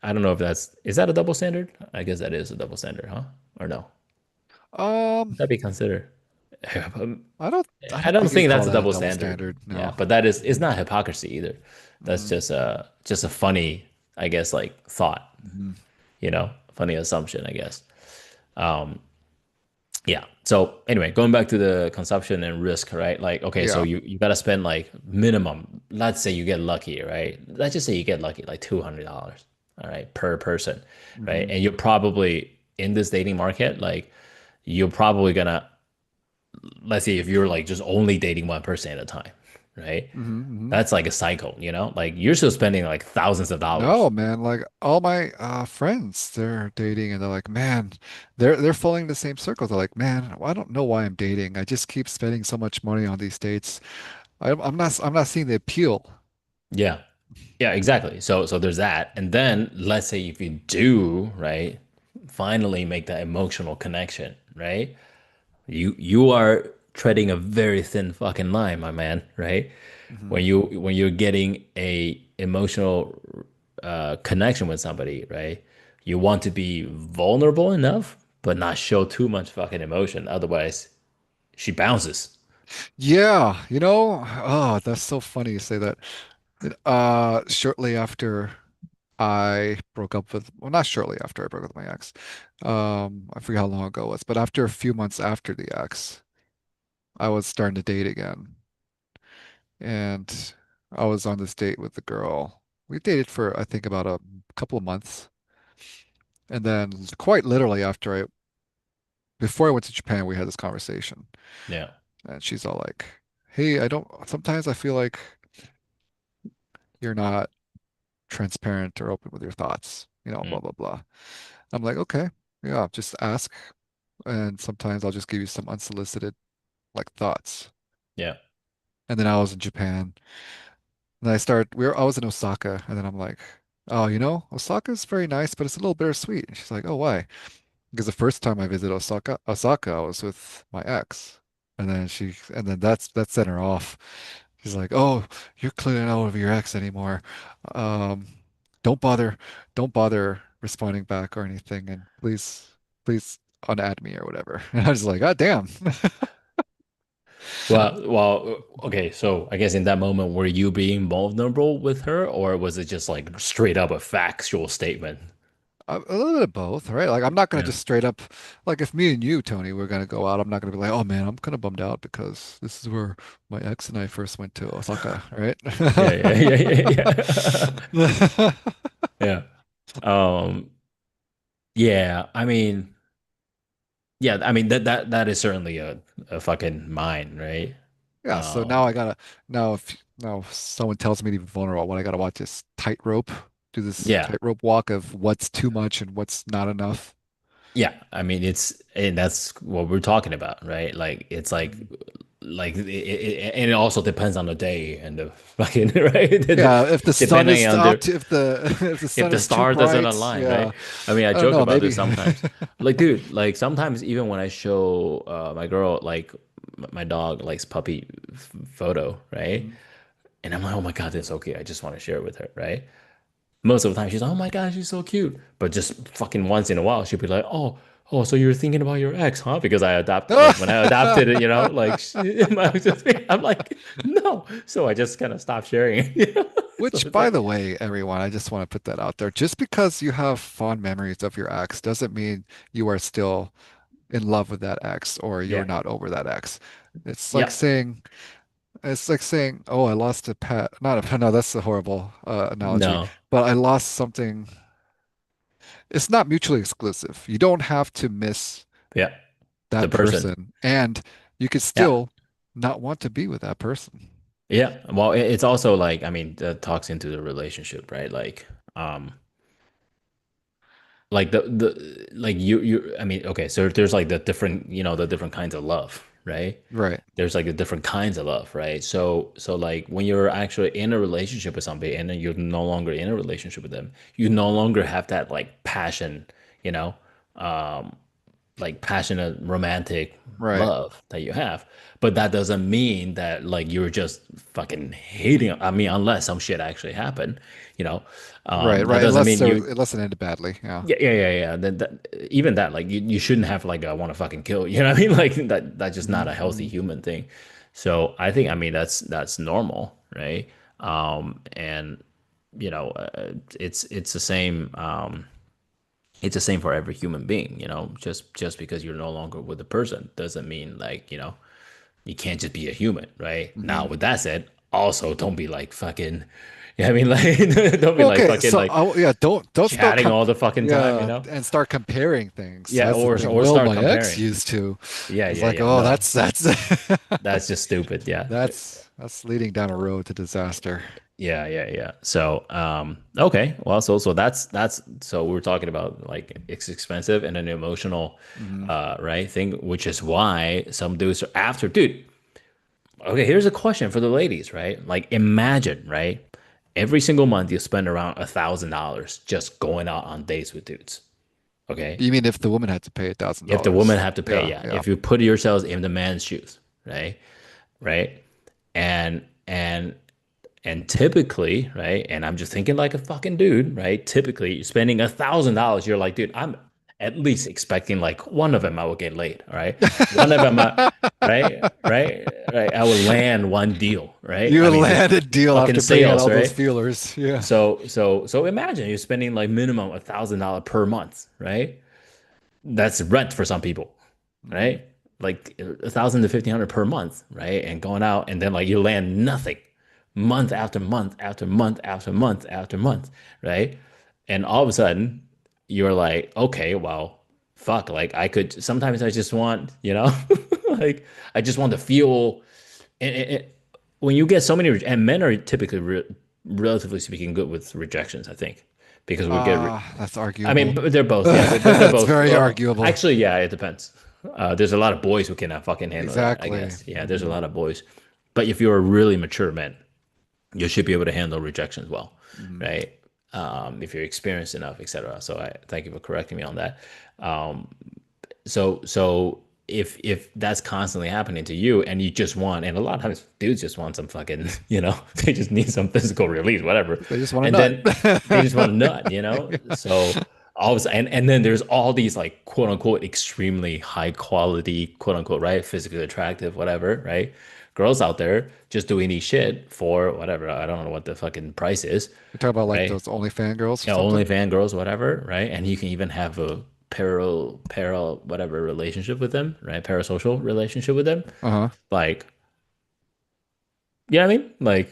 I don't know if is that a double standard? I guess that is a double standard, huh? Or no? Um, Would that be considered? I I don't don't think you think call that's a that a double double standard. standard. Yeah, No. but that is it's not hypocrisy either. That's Hmm. just a funny, I guess, like thought, Hmm. funny assumption, I guess. Um, yeah. So anyway, going back to the consumption and risk, right? Like, okay, so Yeah. you gotta spend like minimum. Let's say you get lucky, right? Let's just say you get lucky, like $200, all right, per person, right? Hmm. And you're probably in this dating market, like you're probably gonna let's say if you're like just only dating one person at a time, right? Hmm. Hmm. That's like a cycle, Like you're still spending like thousands of dollars. No, man. Like all my friends, they're dating and they're like, man, they're falling in the same circle. They're like, man, I don't know why I'm dating. I just keep spending so much money on these dates. I'm not seeing the appeal. Yeah. Yeah, exactly. So there's that. And then let's say if you do, right, finally make that emotional connection, right? You are treading a very thin fucking line, my man, right? Hmm. When you're getting a emotional connection with somebody, right? You want to be vulnerable enough, but not show too much fucking emotion. Otherwise, she bounces. Yeah, oh, that's so funny you say that. Shortly after I broke up with, well, not shortly after I broke up with my ex. I forget how long ago it was, but after a few months after the ex, I was starting to date again. And I was on this date with the girl. We dated for, I think, about a couple of months. And then quite literally before I went to Japan, we had this conversation. Yeah. And she's all like, hey, sometimes I feel like you're not transparent or open with your thoughts, blah, Mm. blah, blah. I'm like, okay, yeah, just ask. And sometimes I'll just give you some unsolicited like thoughts. Yeah. And then I was in Japan and I was in Osaka and then I'm like, oh, Osaka's very nice, but it's a little bittersweet. And she's like, oh, why? Because the first time I visited Osaka, I was with my ex. And then that set her off. She's like, oh, you're clearly not over your ex anymore. Um, don't bother, don't bother responding back or anything. And please unadd me or whatever. And I was like, God damn. Well, okay. So I guess in that moment, were you being vulnerable with her, or was it just like straight up a factual statement? A little bit of both, right? Like I'm not gonna Yeah. just straight up like if me and you, Tony, we're gonna go out, I'm not gonna be like, oh man, I'm kind of bummed out because this is where my ex and I first went to Osaka, right? Yeah, yeah, yeah, yeah, yeah. Yeah. Um, yeah, I mean, yeah, I mean that is certainly a fucking mine, right? Yeah, so Um, now if someone tells me to be vulnerable, what I gotta watch is tightrope, do this yeah. tightrope walk of what's too much and what's not enough. Yeah, I mean and that's what we're talking about, right? Like it's Mhm. and it also depends on the day and the fucking right, Yeah, if the sun depending is on up the to if the if the if sun the is too star doesn't bright, align, yeah, right? I mean, I I don't joke know, about this maybe. sometimes. Like, dude, like sometimes even when I show my girl like my dog likes puppy photo, right? Mhm. And I'm like, oh my God, that's okay. I just want to share it with her, right? Most of the time, she's like, "Oh my God, she's so cute." But just fucking once in a while, she'll be like, "Oh, so you're thinking about your ex, huh?" Because I adopt like when I adopted it, like I'm like, no. So I just kind of stopped sharing it. So Which, it's by like, the way, everyone, I just want to put that out there. Just because you have fond memories of your ex doesn't mean you are still in love with that ex or you're yeah, not over that ex. It's like yeah, saying, it's like saying, oh, I lost a pet. Not a, no, that's a horrible analogy, no, but I lost something. It's not mutually exclusive. You don't have to miss yeah, the that person, person, and you could yeah, still not want to be with that person. yeah. Well, it's also like, I mean, that talks into the relationship, right? Like you I mean, okay, so there's like the different, the different kinds of love, right? Right, There's like the different kinds of love, right? So like when you're actually in a relationship with somebody and then you're no longer in a relationship with them, you no longer have that like passion, you know, um, like passionate romantic right, love that you have. But that doesn't mean that like you're just fucking hating. I mean, unless some shit actually happened, you know, right, that right. doesn't Unless mean there, you unless it ended badly. Yeah. yeah. Then even that, like you shouldn't have like I want to fucking kill you. You know what I mean? Like that's just not a healthy Hmm. human thing. So I think I mean that's normal, right? And it's the same. It's the same for every human being. Just because you're no longer with the person doesn't mean like you can't just be a human, right? Now Hmm. with that said, also don't be like fucking. Yeah, I mean, like, don't be Well, like okay, fucking so like yeah, don't start chatting all the fucking time, yeah, and start comparing things. Yeah, That's the or thing. or Well, start my ex comparing. used to. It's like, Yeah. oh, No, that's that's just stupid. Yeah. that's leading down a road to disaster. Yeah. So, okay. Well, so that's so we're talking about like it's expensive and an emotional, Hmm. right thing, which is why some dudes are after, dude. Okay, here's a question for the ladies, right? Like, imagine, right? Every single month you spend around $1,000 just going out on dates with dudes. Okay, You mean if the woman had to pay a thousand if the woman dollars? have to pay, Yeah, yeah. yeah. If you put yourselves in the man's shoes, right, and and typically, right, and I'm just thinking like a fucking dude, right? Typically, you're spending $1,000, you're like, dude, I'm at least expecting like one of them I will get laid, all right? One of them, right. I will land one deal, right? You I would mean, land just a deal fucking after putting out sales, all those right? feelers. Yeah. So imagine you're spending like minimum $1,000 per month, right? That's rent for some people, Hmm. right? Like 1,000 to 1,500 per month, right? And going out and then like you land nothing month after month after month after month after month, right? And all of a sudden you're like, okay, well, fuck, like I could sometimes I just want, like I just want to feel when you get so many and men are typically relatively speaking good with rejections, I think, because we get That's I mean, arguable. they're both, yeah, they're That's both. very arguable. Actually, yeah, it depends. There's a lot of boys who cannot fucking handle that, I Exactly. guess. Yeah, there's a Hmm. lot of boys. But if you're a really mature man, you should be able to handle rejections well, Hmm. right? If you're experienced enough, etc. So I thank you for correcting me on that. Um, so if that's constantly happening to you and you just want, and a lot of times dudes just want some fucking, they just need some physical release, whatever. They just want a And nut. then they just want a nut. So all of a sudden, and then there's all these like quote unquote extremely high quality, quote unquote, right? Physically attractive, whatever, right? Girls out there just doing these shit for whatever. I don't know what the fucking price is, We talk about like right? those OnlyFans girls or Yeah, something. OnlyFans girls, whatever, right? And you can even have a parallel whatever relationship with them, right? Parasocial relationship with them. Uh-huh. Like, you know what I mean? Like,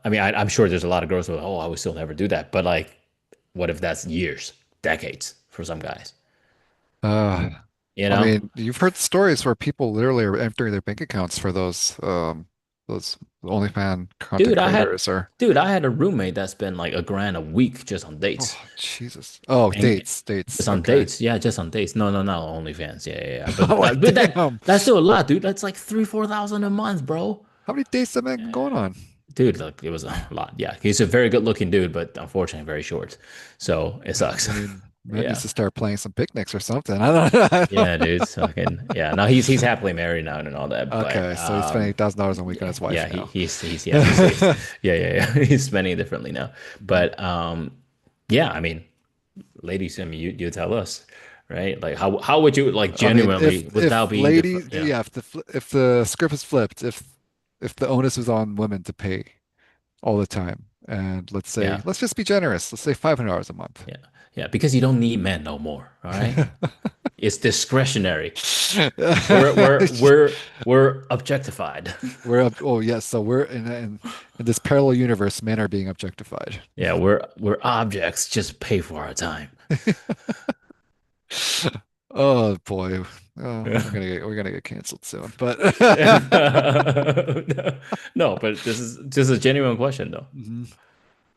I mean, I'm sure there's a lot of girls who are, oh, I would still never do that. But like, what if that's years, decades for some guys? Uh, You I know, mean, you've heard stories where people literally are emptying their bank accounts for those OnlyFans content dude, I had, creators or dude, I had a roommate that spent like $1,000 a week just on dates. oh Jesus. Oh, And dates. just on Okay. dates, yeah, just on dates. No, no, no, OnlyFans, yeah. But Like but damn. that's still a lot, dude. That's like 3, 4 thousand a month, bro. How many dates that man going on? Dude, look, it was a lot. Yeah, he's a very good looking dude, but unfortunately very short. So it I sucks. mean, Man needs Yeah. to start playing some picnics or something. I don't know. I Yeah, don't- dude. It's fucking yeah. No, he's happily married now and all that, but Okay, so he's spending $8,000 a week on yeah, his wife yeah, now. he's yeah, he's yeah, yeah, yeah. He's spending it differently now. Mhm. But yeah, I mean, ladies, I mean, you tell us, right? Like how would you like I mean, genuinely without if being different, ladies, yeah, if the script is flipped, if the onus was on women to pay all the time, and yeah, let's just be generous, let's say $500 a month. yeah, yeah, because you don't need men no more, all right? It's discretionary. We're objectified. We're up. Oh yes, so we're in this parallel universe. Men are being objectified. Yeah, we're objects. Just pay for our time. Oh boy, oh, Yeah. we're gonna get canceled soon. But No, but this is just a genuine question though, Mhm.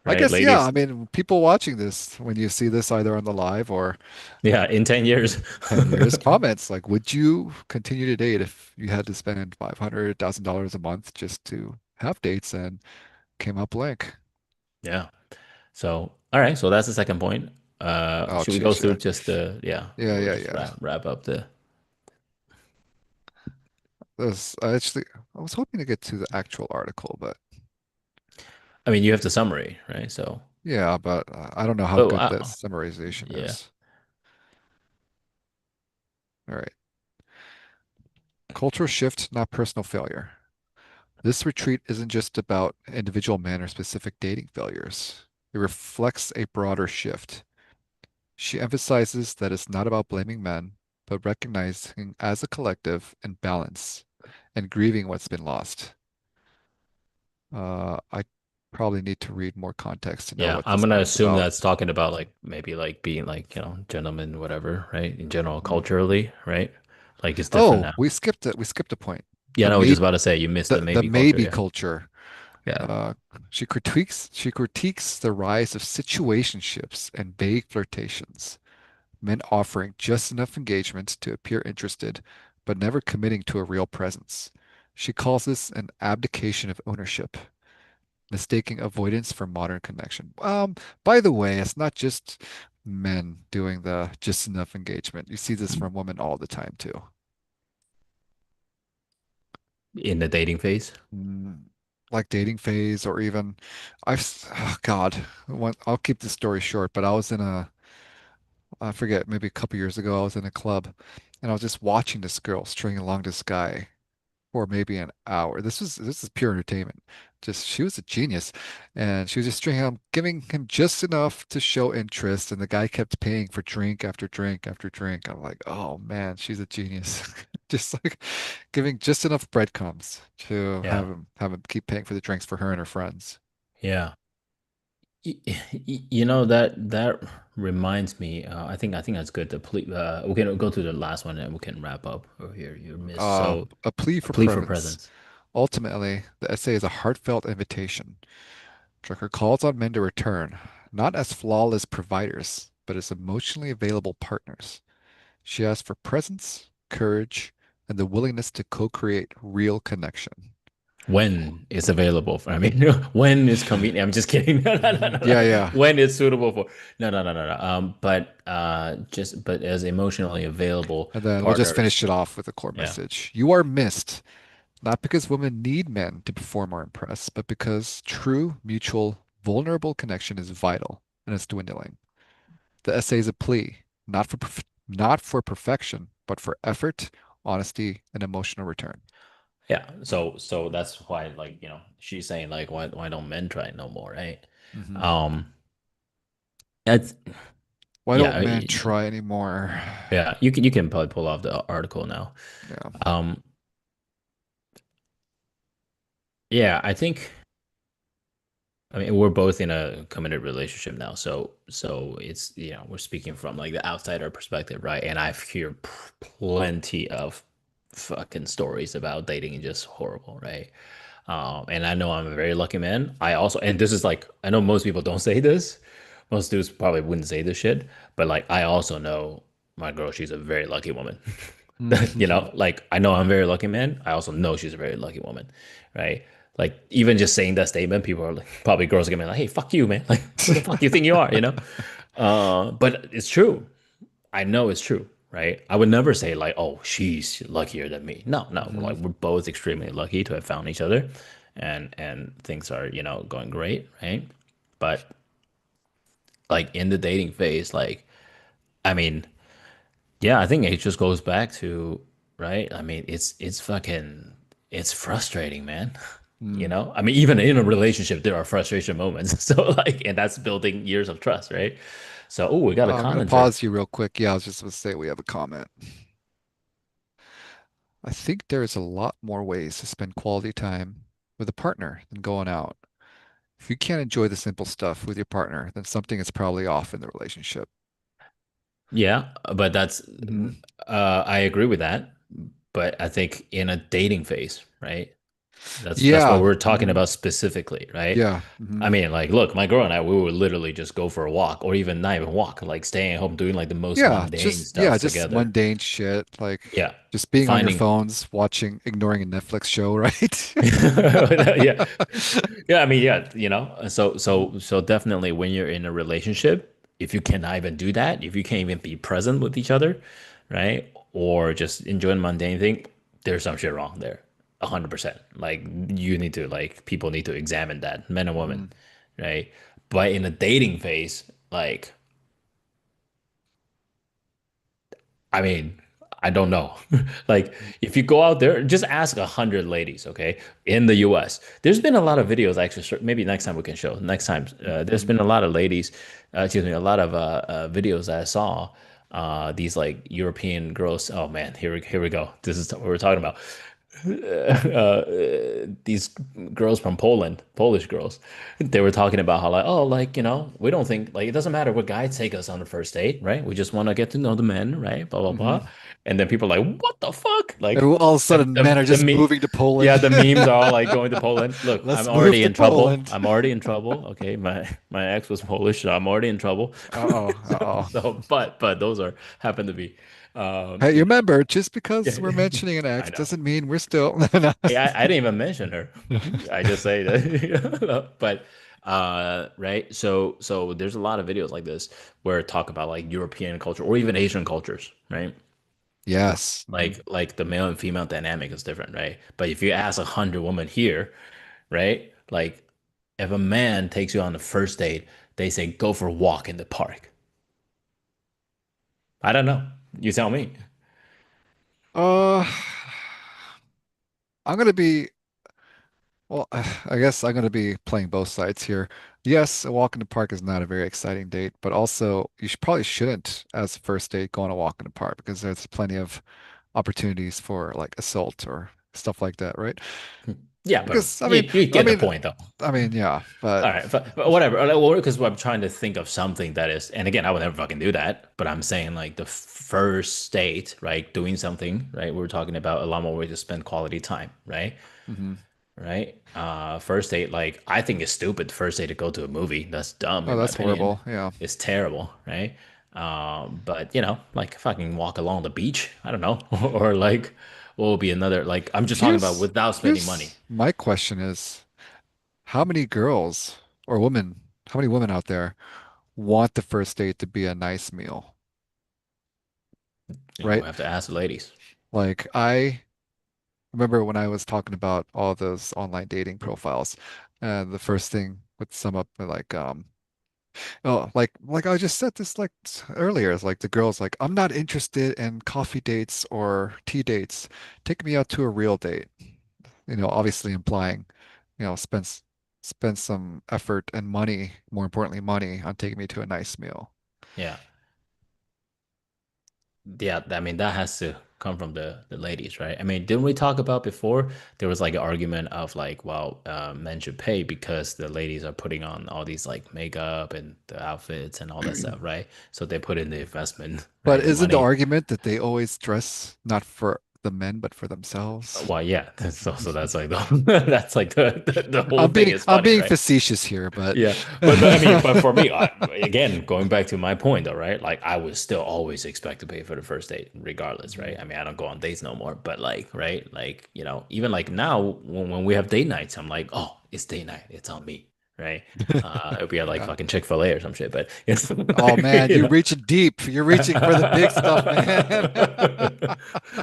I right? guess yeah. I Ladies, mean, people watching this, when you see this either on the live or yeah, in 10 years. 10 years, comments like, would you continue to date if you had to spend $500,000 a month just to have dates? And came up blank. Yeah. So, all right, so that's the second point. Oh, Should we go geez, through yeah, just the yeah, yeah, we'll yeah, just yeah. wrap up the I actually I was hoping to get to the actual article, but I mean, you have the summary, right? So, yeah, but I don't know how oh, good that summarization yeah. is. All right. Cultural shift, not personal failure. This retreat isn't just about individual men or specific dating failures. It reflects a broader shift. She emphasizes that it's not about blaming men, but recognizing as a collective and balance and grieving what's been lost. I probably need to read more context to know Yeah, what I'm this gonna one's assume about. that's talking about like maybe like being like, gentlemen, whatever, right? In general, Mhm. culturally, right? Like it's different Oh, now. we skipped it. We skipped a point. Yeah, The no, I was may just about to say you missed the the maybe culture, maybe yeah. culture. Yeah. Uh, she critiques the rise of situationships and vague flirtations, men offering just enough engagement to appear interested, but never committing to a real presence. She calls this an abdication of ownership, mistaking avoidance for modern connection. By the way, it's not just men doing the just enough engagement. You see this from women all the time too. In the dating phase. Mm, like dating phase, or even oh God, I'll keep the story short, but I forget, maybe a couple years ago, I was in a club and I was just watching this girl string along this guy for maybe an hour. This is pure entertainment. Just she was a genius, and she was just stringing him, giving him just enough to show interest, and the guy kept paying for drink after drink after drink. I'm like, oh man, she's a genius. Just like giving just enough breadcrumbs to Yeah. have him keep paying for the drinks for her and her friends. Yeah. You know that reminds me. I think that's good. We can go to the last one and we can wrap up over here. Your miss. So, A plea a for plea for presence. presence. Ultimately, the essay is a heartfelt invitation. Drucker calls on men to return, not as flawless providers, but as emotionally available partners. She asks for presence, courage, and the willingness to co-create real connection. When it's available for, I mean, when it's convenient. I'm just kidding. No, no, no, no, Yeah, no. yeah. When it's suitable for, no, no, no, no, no. But as emotionally available And then we'll just partners. finish it off with a core Yeah. message. You are missed, not because women need men to perform or impress, but because true, mutual, vulnerable connection is vital and it's dwindling. The essay is a plea, not for perfection, but for effort, honesty, and emotional return. Yeah. So that's why, like, she's saying like, why don't men try no more, right? Hmm. Um, that's Why yeah, don't men try anymore? yeah. You can probably pull off the article now. Yeah. Um, yeah, I think. I mean, we're both in a committed relationship now, so it's we're speaking from like the outsider perspective, right? And I've heard plenty of fucking stories about dating and just horrible, right? And I know I'm a very lucky man. I also, and this is like, I know most people don't say this. Most dudes probably wouldn't say this shit, but like, I also know my girl, she's a very lucky woman. Like I know I'm a very lucky man. I also know she's a very lucky woman, right? Like even just saying that statement, people are like, probably girls are gonna be like, "Hey, fuck you, man! Like, who the fuck do you think you are?" But it's true. I know it's true, right? I would never say like, oh, she's luckier than me. No, no. Hmm. Like we're both extremely lucky to have found each other, and things are, going great, right? But like in the dating phase, like, I mean, yeah, I think it just goes back to, right? I mean, it's fucking it's frustrating, man. Mm. I mean, even in a relationship, there are frustration moments. So like, and that's building years of trust, right? So, oh, we got a I'm going to commenter. pause you real quick. Yeah, I was just going to say we have a comment. I think there's a lot more ways to spend quality time with a partner than going out. If you can't enjoy the simple stuff with your partner, then something is probably off in the relationship. Yeah, but Hmm. I agree with that. But I think in a dating phase, right? That's what Yeah. we're talking Hmm. about specifically, right? Yeah. Hmm. I mean, like, look, my girl and I, we would literally just go for a walk, or even not even walk, like staying at home doing like the most mundane Yeah, stuff just together. mundane shit like Yeah, just being on your finding, phones, watching, ignoring a Netflix show, right? yeah, yeah. I mean, yeah, so definitely when you're in a relationship, if you cannot even do that, if you can't even be present with each other, right, or just enjoying mundane thing, there's some shit wrong there, 100%. Like you need to like people need to examine that, men and women, Mhm. right? But in a dating phase, like I mean, I don't know. Like, if you go out there, just ask 100 ladies, okay, in the US. There's been a lot of videos, actually. Maybe next time we can show. Next time, there's Mhm. been a lot of ladies, excuse me, a lot of videos that I saw. These like European girls. Oh man, here we go. This is what we're talking about. These girls from Poland, Polish girls, they were talking about how like, oh, like, we don't think like it doesn't matter what guy take us on the first date, right? We just want to get to know the men, right? Blah blah Mhm. blah. And then people are like, what the fuck? And Like all of a the sudden, men the are the just me, moving to yeah, Poland. the memes are all like going to Poland. Look, I'm Let's move already to in trouble. Poland. I'm already in trouble. Okay, my ex was Polish, so I'm already in trouble. Uh-oh, So, uh-oh. but those are happen to be, Hey, you you know, remember, just yeah, because we're mentioning an I ex know. doesn't mean we're still. Hey, I didn't even mention her. I just say that. But right. So there's a lot of videos like this where talk about like European culture or even Asian cultures, right? Yes. Mhm. Like the male and female dynamic is different, right? But if you ask 100 women here, right? Like if a man takes you on the first date, they say go for a walk in the park. I don't know. You tell me. Uh, I'm gonna be well, I guess I'm gonna be playing both sides here. Yes, a walk in the park is not a very exciting date, but also you should probably shouldn't, as a first date, go on a walk in the park because there's plenty of opportunities for like assault or stuff like that, right? Yeah, but Because you I get the mean, point though. yeah, but All right, but whatever. Like, because I'm trying to think of something that is, and again, I would never fucking do that. But I'm saying like the first date, right? Doing something, right? We're talking about a lot more ways to spend quality time, right? mhm. Right. First date, like I think it's stupid. First date to go to a movie. That's dumb Oh, in my that's opinion. horrible. Yeah. It's terrible, right? But like fucking walk along the beach. I don't know, or like what would be another? Like I'm just talking about without spending money. Here's my question is, how many girls or women, how many women out there want the first date to be a nice meal, We right? have to ask the ladies. Like I remember when I was talking about all those online dating profiles, and the first thing would sum up with like oh like I just said this like earlier, it's like the girl's like, I'm not interested in coffee dates or tea dates. Take me out to a real date. Obviously implying, spend some effort and money, more importantly, money on taking me to a nice meal. Yeah. Yeah, I mean that has to come from the ladies, right? I mean, didn't we talk about before there was like an argument of like, well, men should pay because the ladies are putting on all these like makeup and the outfits and all that stuff, right? So they put in the investment, But right? The isn't the money. argument that they always dress not for the men, but for themselves? Well, yeah, so that's like the that's like the whole I'm thing being is I'm funny, being right? facetious here, but Yeah, but I mean, but for me, again, going back to my point though, right? Like I would still always expect to pay for the first date, regardless, right? Mhm. I mean, I don't go on dates no more, but like, right? Like, even like now when we have date nights, I'm like, oh, it's date night, it's on me, right? It'll be at like Yeah. fucking Chick-fil-A or some shit, but Oh man, you you're know. reaching deep. You're reaching for the big stuff, man.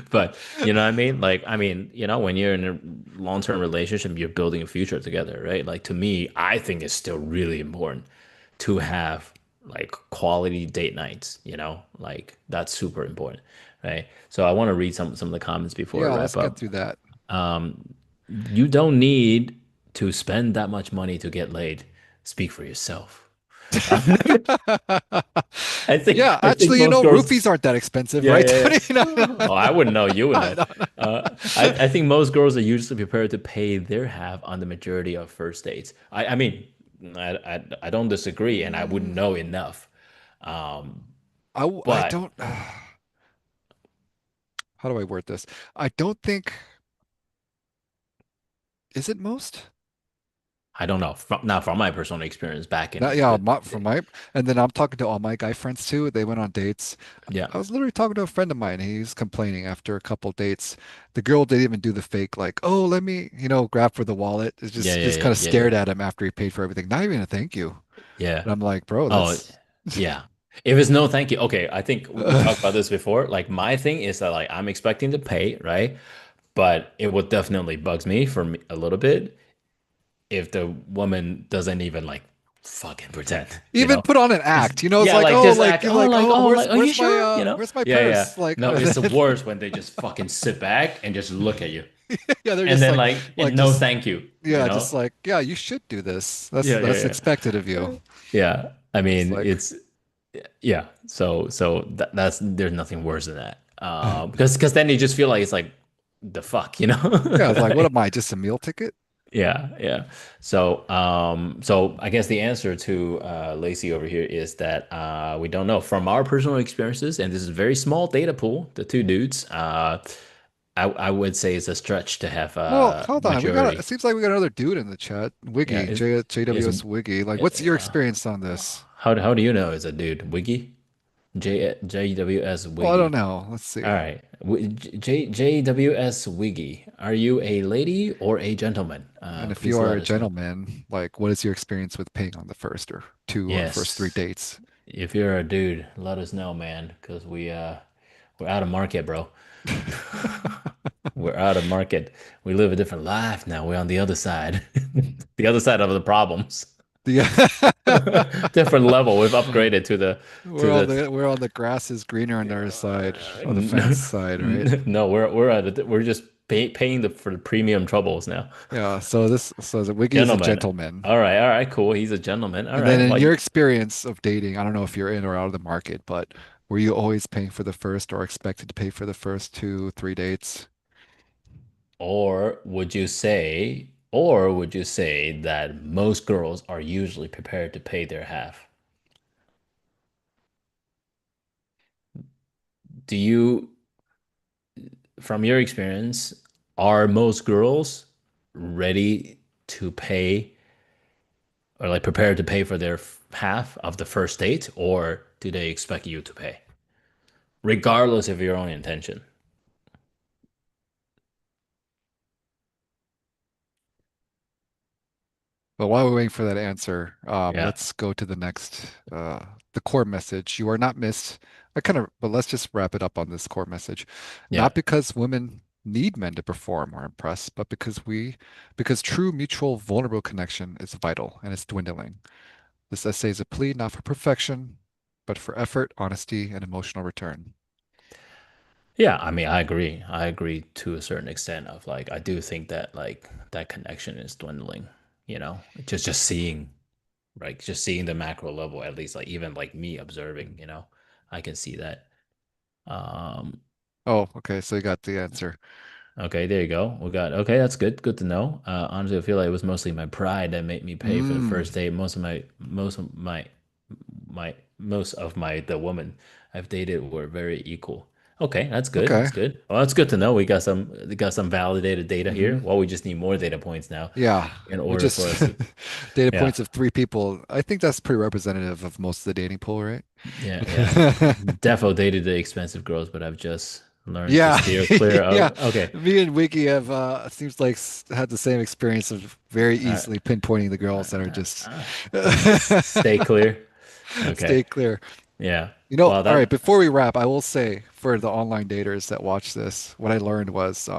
But you know what I mean? Like, I mean, when you're in a long-term relationship, you're building a future together, right? Like to me, I think it's still really important to have like quality date nights, like that's super important, right? So I want to read some of the comments before Yeah, I let's wrap get up. through that. Um, you don't need to spend that much money to get laid. Speak for yourself. Yeah, I think actually, most girls. roofies aren't that expensive, Yeah, right? yeah, yeah. You know? Oh, I wouldn't know. You would I know. don't I think most girls are usually prepared to pay their half on the majority of first dates. I mean, I don't disagree, and I wouldn't Mm, know enough. Um, I but don't. How do I word this? I don't think. Is it most? I don't know. Not from my personal experience back That, in yeah, the from my, and then I'm talking to all my guy friends too. They went on dates. yeah, I was literally talking to a friend of mine. He's complaining after a couple dates. The girl didn't even do the fake, like, oh, let me, grab for the wallet. It's yeah, just, yeah, just kind yeah, of yeah, yeah, stared at him after he paid for everything. Not even a thank you. yeah. And I'm like, bro, Oh, that's, yeah. If it's no thank you, okay. I think we talked about this before. Like my thing is that like I'm expecting to pay, right? But it would definitely bugs me for me a little bit if the woman doesn't even like fucking pretend, you even know? put on an It's act. It's yeah, like, like oh, just like act, you're like, oh, oh, like, are you sure? where's my Yeah, yeah. purse? Like, No, it's worse when they just fucking sit back and just look at you. yeah, they're And just then like, like, and like no just, thank you, you yeah, just know? like, yeah, you should do this. That's Yeah, that's yeah, expected of you. yeah. Yeah. I It's mean, like, it's yeah. So that's there's nothing worse than that. Because then you just feel like it's like the fuck, you yeah, it's like, know? what am I? Just a meal ticket? Yeah, yeah. So I guess the answer to Lacey over here is that we don't know. From our personal experiences, and this is a very small data pool, the two dudes, I would say it's a stretch to have Well, hold on. It majority. seems like we got another dude in the chat. Yeah, Wiggy, is JWS Wiggy. Like, what's your uh, experience on this? how do you know it's a dude? Wiggy? JWS Well, I don't Wiggy. know. Let's All see. right. JWS Wiggy. Are you a lady or a gentleman? And if you Please are let a us know. gentleman, like, what is your experience with paying on the first or two or first three Yes. dates? If you're a dude, let us know, man, because we're out of market, bro. We're out of market. We live a different life now. We're on the other side. The other side of the problems. Yeah. Different level. We've upgraded to the We're on the grass is greener on the other side, on the fence n- side, right? no, we're just paying for the premium troubles now. Yeah. So the Wiggy is a Gentleman. gentleman. All right, cool. He's a gentleman. All And then right. in Well, your experience of dating, I don't know if you're in or out of the market, but were you always paying for the first or expected to pay for the first two, three dates? or would you say that most girls are usually prepared to pay their half? Do you, from your experience, are most girls ready to pay or like prepared to pay for their half of the first date, or do they expect you to pay, regardless of your own intention? But while we're waiting for that answer, Yeah, let's go to the next, the core message. You are not missed. But let's just wrap it up on this core message. yeah. Not because women need men to perform or impress, but because true mutual vulnerable connection is vital and it's dwindling. This essay is a plea not for perfection, but for effort, honesty, and emotional return. Yeah, I mean, I agree. I agree to a certain extent of like I do think that like that connection is dwindling, just seeing just seeing the macro level at least like even like me observing, I can see that. Um Oh, okay. So you got the answer. okay, there you go. Okay, that's good. Good to know. Honestly, I feel like it was mostly my pride that made me pay for the Mm, first date. Most of my the women I've dated were very equal. Okay, that's good. okay. That's good. Well, that's good to know. We got some validated data here. Hmm. Well, we just need more data points now Yeah. in We order for just us to, data yeah, points of three people. I think that's pretty representative of most of the dating pool, right? yeah, yeah. Defo dated the expensive girls, but I've just Learn to Yeah, steer clear yeah. of. Okay. Me and Wiki have seems like had the same experience of very Uh, easily pinpointing the girls that are uh, just uh, just stay clear. Okay. stay clear. Yeah. You know, Well, all right, that. before we wrap, I will say for the online daters that watch this, what I learned was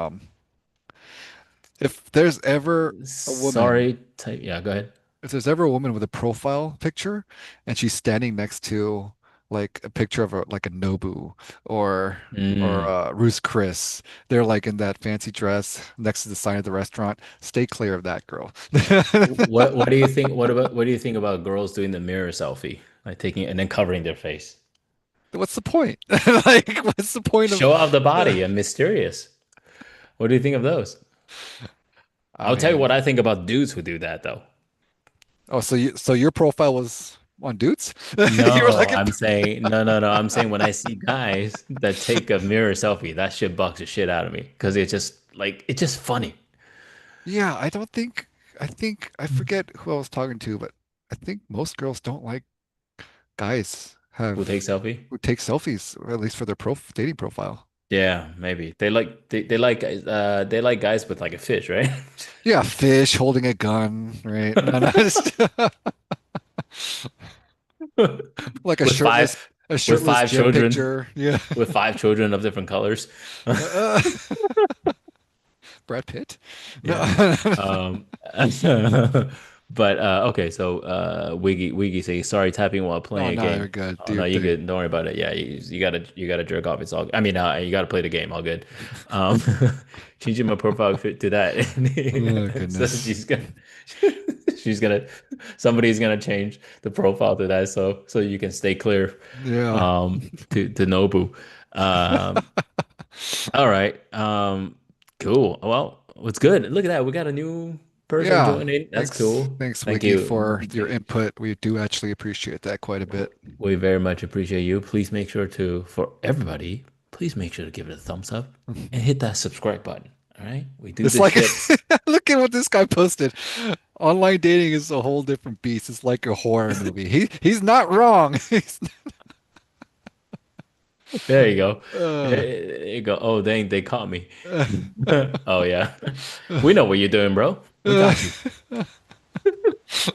if there's ever a woman, Sorry. Type. Yeah. Go ahead. if there's ever a woman with a profile picture and she's standing next to like a picture of like a Nobu or Mm. Ruth Chris, they're like in that fancy dress next to the sign of the restaurant. Stay clear of that girl. What do you think? What do you think about girls doing the mirror selfie, like taking and then covering their face? What's the point? Like, what's the point of? Show off the body and mysterious. What do you think of those? I I'll tell you mean, what I think about dudes who do that though. oh, so your profile was on dudes? You were No, looking. I'm saying no. I'm saying when I see guys that take a mirror selfie, that shit bugs the shit out of me because it's just funny. Yeah, I don't think. I think I forget who I was talking to, but I think most girls don't like guys Who take have selfie? who take selfies, or at least for their dating profile. Yeah, maybe they like guys with like a fish, right? Yeah, fish holding a gun, right? No, no, like With a with shirtless five gym children, picture. Yeah. with five children of different colors. Uh, Brad Pitt? No. Yeah. Um, but okay, so Wiggy say sorry tapping while playing No, a no, you're game. good. Oh Do your no, you thing. good. Don't worry about it. Yeah, you gotta jerk off. It's all. I mean, you gotta play the game. All good. Um, changing my profile to Oh that. So goodness. she's gonna somebody's gonna change the profile to that so you can stay clear Yeah. to Nobu. Um, all right. Cool. Well, what's good? Look at that. We got a new person Yeah. joining. That's Thanks. cool. Thanks, Thank Wiggy, you. for your input. We do actually appreciate that quite a bit. We very much appreciate you. Please make sure to, for everybody, please make sure to give it a thumbs up and hit that subscribe button. All right. We do It's this like, shit. look at what this guy posted. Online dating is a whole different beast. It's like a horror movie. He's not wrong. There you go. Uh, There you go. Oh, dang, they caught me. uh, Oh, yeah. We know what you're doing, bro. We uh, got you. shit.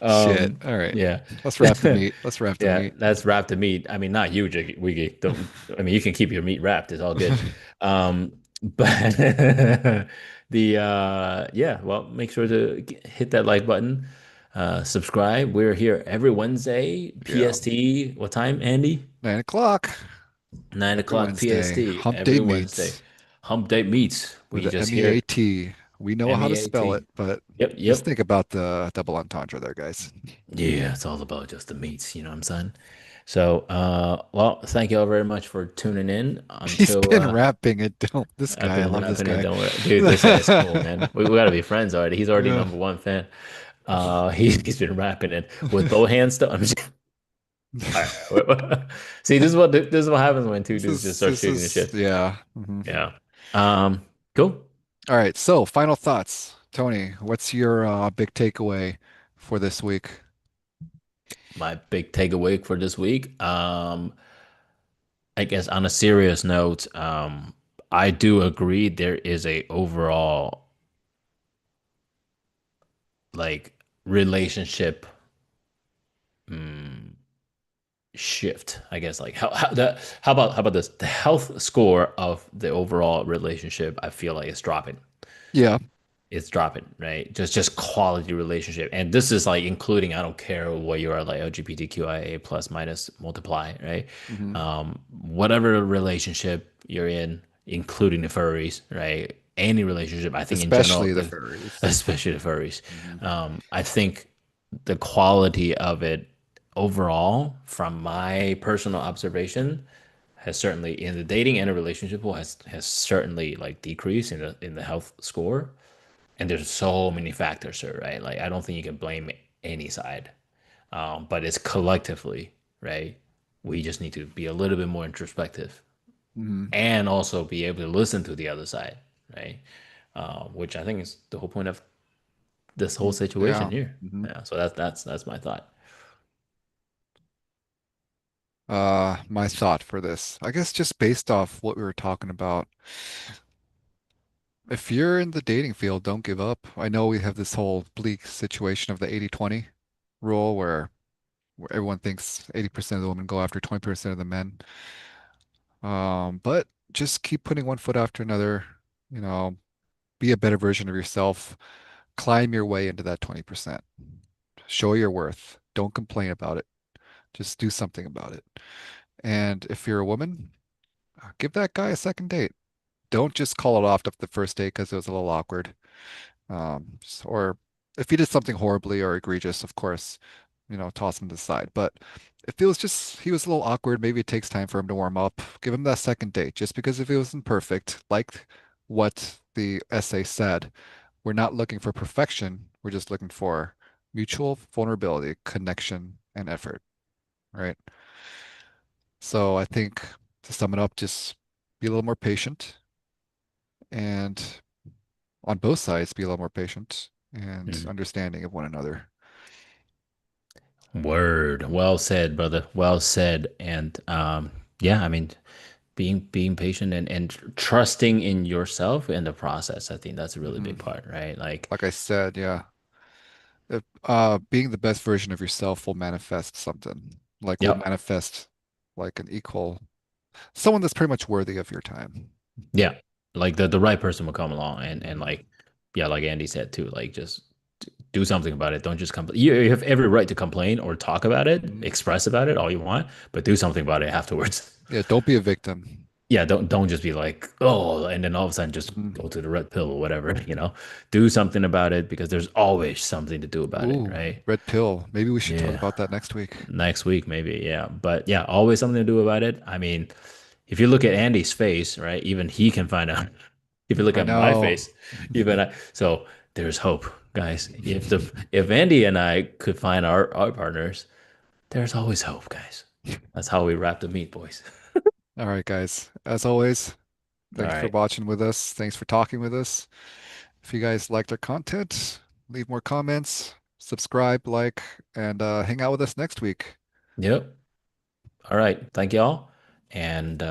Um, All right. yeah. Let's wrap the meat. Let's wrap the Yeah, meat. that's wrap the meat. I mean, not you, Jiggy Wiggy. Don't. I mean, you can keep your meat wrapped. It's all good. But the yeah, well, make sure to hit that like button. Subscribe. We're here every Wednesday, Yeah. PST. What time, Andy? 9 o'clock 9 every o'clock Wednesday. PST Hump Day every Wednesday. Meats Hump Day Meats. with We the just here. MEAT. We know how to spell it, MEAT. but Yep, just yep. think about the double entendre there, guys. Yeah, it's all about just the meats, you know what I'm saying? So, well, thank you all very much for tuning in He's until been rapping it. Don't this I've guy. I been love this rapping it. guy. Don't worry. Dude, this guy's cool, man. We gotta be friends already. He's already Yeah. number one fan. He's been rapping it with both hands still. I'm just, all right. See, this is what happens when two dudes just start This shooting the is shit. yeah. Mhm. Yeah. Cool. All right. So, final thoughts. Tony, what's your big takeaway for this week? My big takeaway for this week. I guess on a serious note, I do agree there is a overall like relationship mm, shift. I guess like how about this? The health score of the overall relationship, I feel like it's dropping. Yeah. It's dropping, right? Just quality relationship. And this is like including, I don't care what you are, like LGBTQIA plus minus multiply, right? Hmm. Whatever relationship you're in, including the furries, right? Any relationship, I think in general, Especially the furries. especially the furries, Hmm. I think the quality of it overall, from my personal observation, has certainly in the dating and a relationship has certainly like decreased in the health score. And there's so many factors here, right? Like I don't think you can blame any side, but it's collectively, right? We just need to be a little bit more introspective Hmm. and also be able to listen to the other side, right? Which I think is the whole point of this whole situation Yeah. here. Hmm. Yeah, so that's my thought. My thought for this, I guess just based off what we were talking about, if you're in the dating field, don't give up. I know we have this whole bleak situation of the 80-20 rule where everyone thinks 80% of the women go after 20% of the men. But just keep putting one foot after another, you know, be a better version of yourself, climb your way into that 20%. Show your worth. Don't complain about it. Just do something about it. And if you're a woman, give that guy a second date. Don't just call it off after the first date because it was a little awkward. Or if he did something horribly or egregious, of course, toss him to the side. But if it was just he was a little awkward, maybe it takes time for him to warm up. Give him that second date. Just because if it wasn't perfect, like what the essay said, we're not looking for perfection. We're just looking for mutual vulnerability, connection, and effort, right? So I think to sum it up, just be a little more patient and on both sides be a little more patient and Mhm. understanding of one another. Word. Well said, brother. Well said. And yeah, I mean, being patient and trusting in yourself in the process. I think that's a really Mhm. big part, right? Like, Like I said, yeah, being the best version of yourself will manifest something. Like will yep. manifest like an equal, someone that's pretty much worthy of your time. Yeah. Like the right person will come along and Mhm. like, yeah, like Andy said too, like just do something about it. Don't just complain. You have every right to complain or talk about it, Mhm. express about it all you want, but do something about it afterwards. Yeah, don't be a victim. Yeah, don't just be like, oh, and then all of a sudden just go Mhm. to the red pill or whatever. Do something about it because there's always something to do about it, Ooh, right? red pill. Maybe we should talk Yeah. about that next week. Next week, maybe. Yeah. But yeah, always something to do about it. I mean, if you look at Andy's face, right, even he can find out. If you look I at my know. face, even so there's hope, guys. If Andy and I could find our partners, there's always hope, guys. That's how we wrap the meat, boys. All right, guys. As always, All thanks for right. watching with us. Thanks for talking with us. If you guys liked our content, leave more comments, subscribe, like, and hang out with us next week. Yep. All right. Thank y'all. And